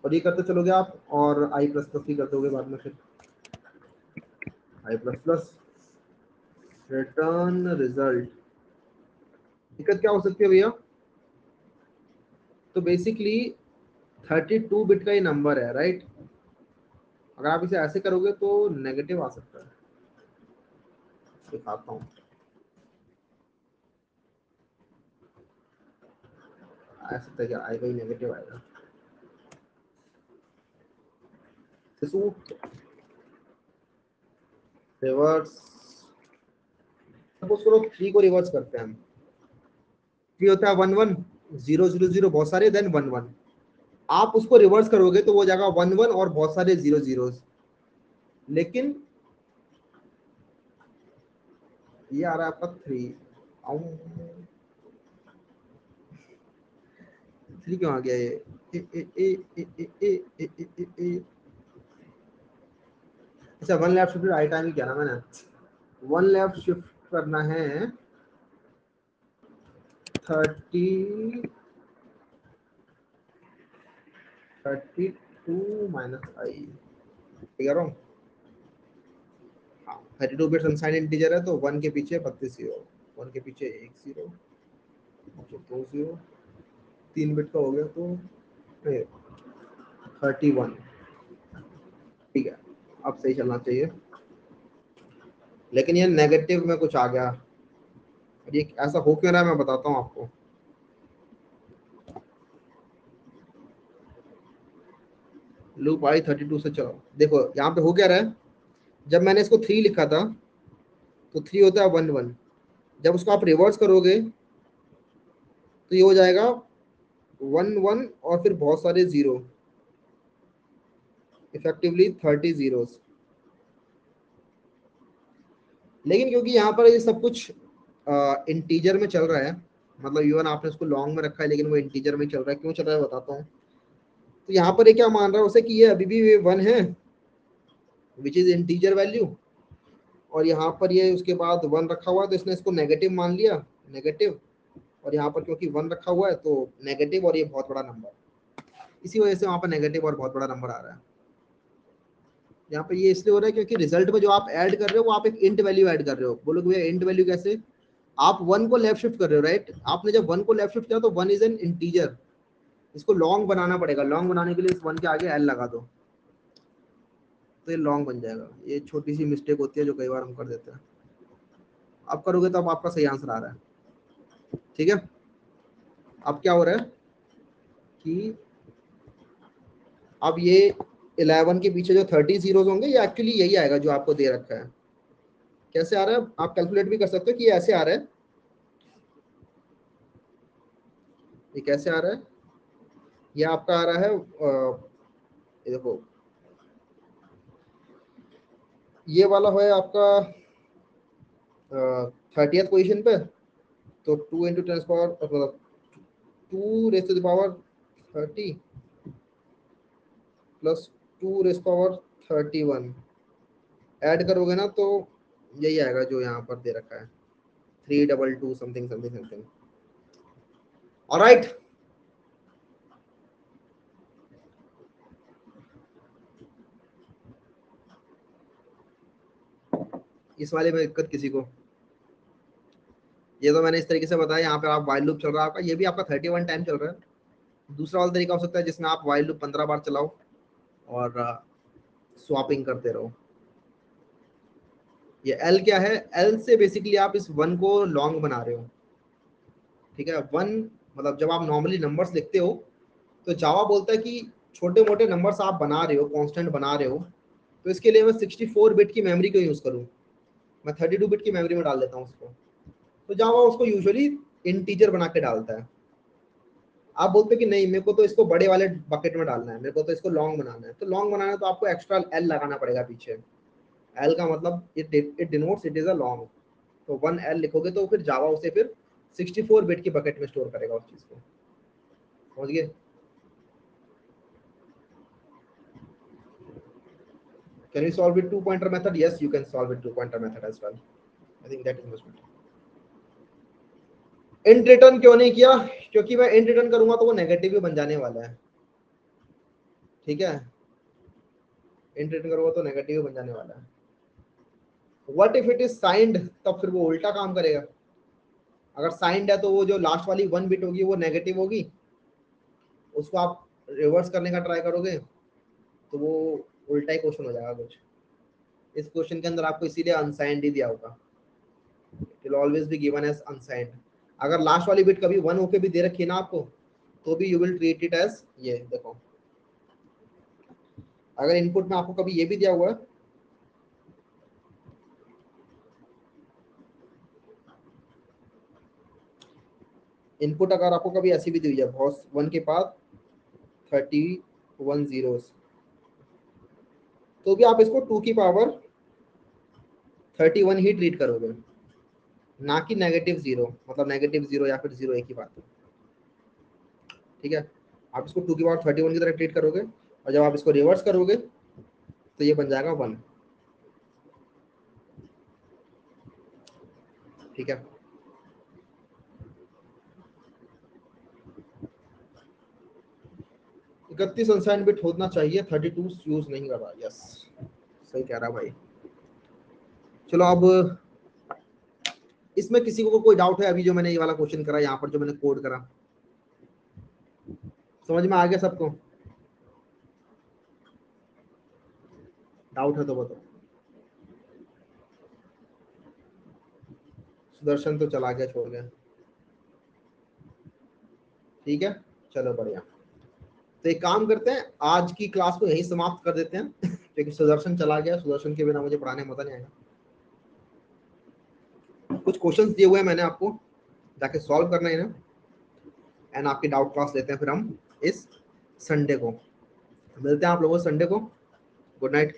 और ये करते चलोगे आप, और आई प्लस प्लस भी कर दोगे बाद में, फिर आई प्लस प्लस रिटर्न रिजल्ट। दिक्कत क्या हो सकती है भैया? तो बेसिकली 32 बिट का ये नंबर है, राइट। अगर आप इसे ऐसे करोगे तो नेगेटिव आ सकता है। दिखाता हूँ, आ सकता है क्या आएगा ही, नेगेटिव आएगा। रिवर्स, सपोज करो 3 को रिवर्स करते हैं हम। 3 होता है 1 1, 0 0 0 बहुत सारे, देन 1 1। आप उसको रिवर्स करोगे तो वो जाएगा 1 1 और बहुत सारे 0 0। लेकिन ये आ रहा है आपका 3। 3 क्यों आ गया ये? ए, ए, ए, ए, ए, ए, ए, ए, ए, ए। अच्छा, one left shift right time ही क्या ना मैंने, वन लेफ्ट शिफ्ट करना है 30 32 माइनस आई, ठीक है। हाँ, 32 बिट्स अनसाइंड इंटीजर है, तो 1 के पीछे 32 जीरो, 1 के पीछे 1 जीरो, 2 जीरो, 3 बिट का हो गया तो 31, ठीक है। अब सही चलना चाहिए। लेकिन ये नेगेटिव में कुछ आ गया, ये ऐसा हो क्यों रहा है मैं बताता हूँ आपको। लूप आई 32 से, चलो देखो यहाँ पे हो क्या रहा है। जब मैंने इसको 3 लिखा था तो 3 होता है 1 1। जब उसको आप रिवर्स करोगे तो ये हो जाएगा 1 1 और फिर बहुत सारे जीरो, इफेक्टिवली 30 जीरोस। लेकिन क्योंकि यहाँ पर ये सब कुछ इंटीजर में चल रहा है, मतलब इवन आपने उसको लॉन्ग में रखा है लेकिन वो इंटीजर में चल रहा है। क्यों चल रहा है बताता हूँ। तो यहाँ पर ये क्या मान रहा है उसे कि ये अभी भी वन है, विच इज इंटीजर वैल्यू। और यहाँ पर ये उसके बाद वन रखा हुआ है तो इसने इसको नेगेटिव मान लिया, नेगेटिव। और यहाँ पर क्योंकि वन रखा हुआ है तो नेगेटिव, और ये बहुत बड़ा नंबर, इसी वजह से वहाँ पर नेगेटिव और बहुत बड़ा नंबर आ रहा है। यहाँ पे ये इसलिए हो रहा है क्योंकि रिजल्ट में जो आप ऐड कर रहे हो वो आप एक इंट वैल्यू ऐड कर रहे हो। बोलोगे भैया इंट वैल्यू कैसे? आप वन को लेफ्ट शिफ्ट कर रहे हो, राइट। आपने जब वन को लेफ्ट शिफ्ट किया तो वन इज एन इंटीजर, इसको लॉन्ग बनाना पड़ेगा। लॉन्ग बनाने के लिए इस वन के आगे एल लगा दो तो ये लॉन्ग बन जाएगा। ये छोटी सी मिस्टेक होती है जो कई बार हम कर देते हैं। अब करोगे तो अब आपका सही आंसर आ रहा है, ठीक है। अब क्या हो रहा है कि अब ये 11 के पीछे जो 30 जीरोज होंगे ये एक्चुअली यही आएगा जो आपको दे रखा है। कैसे आ रहा है आप कैलकुलेट भी कर सकते हो कि ये ऐसे आ रहा है। ये कैसे आ रहा है? ये आपका आ रहा है ये देखो, ये वाला है आपका 30th पोजीशन पे। तो 2 इंटू टेन पावर, मतलब 2 raise to the power 30 plus 2 raise power 31 add करोगे ना तो यही आएगा जो यहाँ पर दे रखा है, 322 समथिंग समथिंग समथिंग। ऑलराइट, इस वाले में दिक्कत किसी को? ये तो मैंने इस तरीके से बताया। यहाँ पे आप वाइल लूप चल रहा है आपका, ये भी आपका 31 टाइम चल रहा है। दूसरा वाला तरीका हो सकता है जिसमें आप वाइल लूप 15 बार चलाओ और स्वैपिंग करते रहो। ये एल क्या है? एल से बेसिकली आप इस वन को लॉन्ग बना रहे हो, ठीक है। वन मतलब जब आप नॉर्मली नंबर्स लिखते हो तो जावा बोलता है कि छोटे मोटे नंबर्स आप बना रहे हो, कांस्टेंट बना रहे हो, तो इसके लिए मैं 64 बिट की मेमोरी को यूज करूँ, मैं 32 बिट की मेमोरी में डाल देता हूँ उसको। तो जावा उसको यूजुअली इंटीजर बना के डालता है। आप बोलते हो कि नहीं मेरे को तो इसको बड़े वाले बकेट में डालना है, मेरे को तो इसको लॉन्ग बनाना है, तो लॉन्ग बनाना है तो आपको एक्स्ट्रा एल लगाना पड़ेगा पीछे। एल का मतलब it denotes it is a long, तो 1L लिखोगे तो फिर जावा उसे फिर 64 बिट की बकेट में स्टोर करेगा उस चीज को। समझ गए? Can you solve with two pointer method? Yes, you can solve with two pointer method as well. I think that is much better. Int return क्यों नहीं किया? क्योंकि मैं इंट रिटर्न करूंगा तो वो नेगेटिव ही बन जाने वाला है। ठीक है, इंट रिटर्न करूंगा तो नेगेटिव ही बन जाने वाला है। What if it is signed? तब फिर वो उल्टा काम करेगा। अगर साइंड है तो वो जो लास्ट वाली 1 बिट होगी वो नेगेटिव होगी, उसको आप रिवर्स करने का ट्राई करोगे तो वो उल्टा ही क्वेश्चन हो जाएगा कुछ। इस क्वेश्चन के अंदर आपको इसीलिए अनसाइंड ही दिया होगा, it will always be given as unsigned. अगर लास्ट वाली बिट कभी 1 होके भी दे रखी है ना आपको, तो भी you will treat it as ये। देखो अगर इनपुट में आपको कभी ये भी दिया हुआ है, इनपुट अगर आपको कभी ऐसी भी दी हुई है बहुत 1 के बाद 31 zeros, तो भी आप इसको 2 की पावर 31 ही ट्रीट करोगे, ना कि नेगेटिव 0। मतलब नेगेटिव 0 या फिर 0 एक ही बात है। ठीक है, आप इसको 2 की पावर 31 की तरह ट्रीट करोगे, और जब आप इसको रिवर्स करोगे तो ये बन जाएगा 1। ठीक है, इकतीस अनसाइंड बिट होना चाहिए, 32 यूज नहीं कर रहा। यस, सही कह रहा भाई। चलो अब इसमें किसी को कोई डाउट है? अभी जो मैंने ये वाला क्वेश्चन करा, यहाँ पर जो मैंने कोड करा, समझ में आ गया सबको? डाउट है तो बताओ। सुदर्शन तो चला गया, छोड़ गया। ठीक है, चलो बढ़िया। तो एक काम करते हैं, आज की क्लास को यहीं समाप्त कर देते हैं क्योंकि सुदर्शन चला गया, सुदर्शन के बिना मुझे पढ़ाने में मजा नहीं आएगा। कुछ क्वेश्चंस दिए हुए हैं मैंने आपको, जाके सॉल्व करना है इन्हें, एंड आपकी डाउट क्लास लेते हैं फिर हम इस संडे को। मिलते हैं आप लोगों से संडे को। Good night.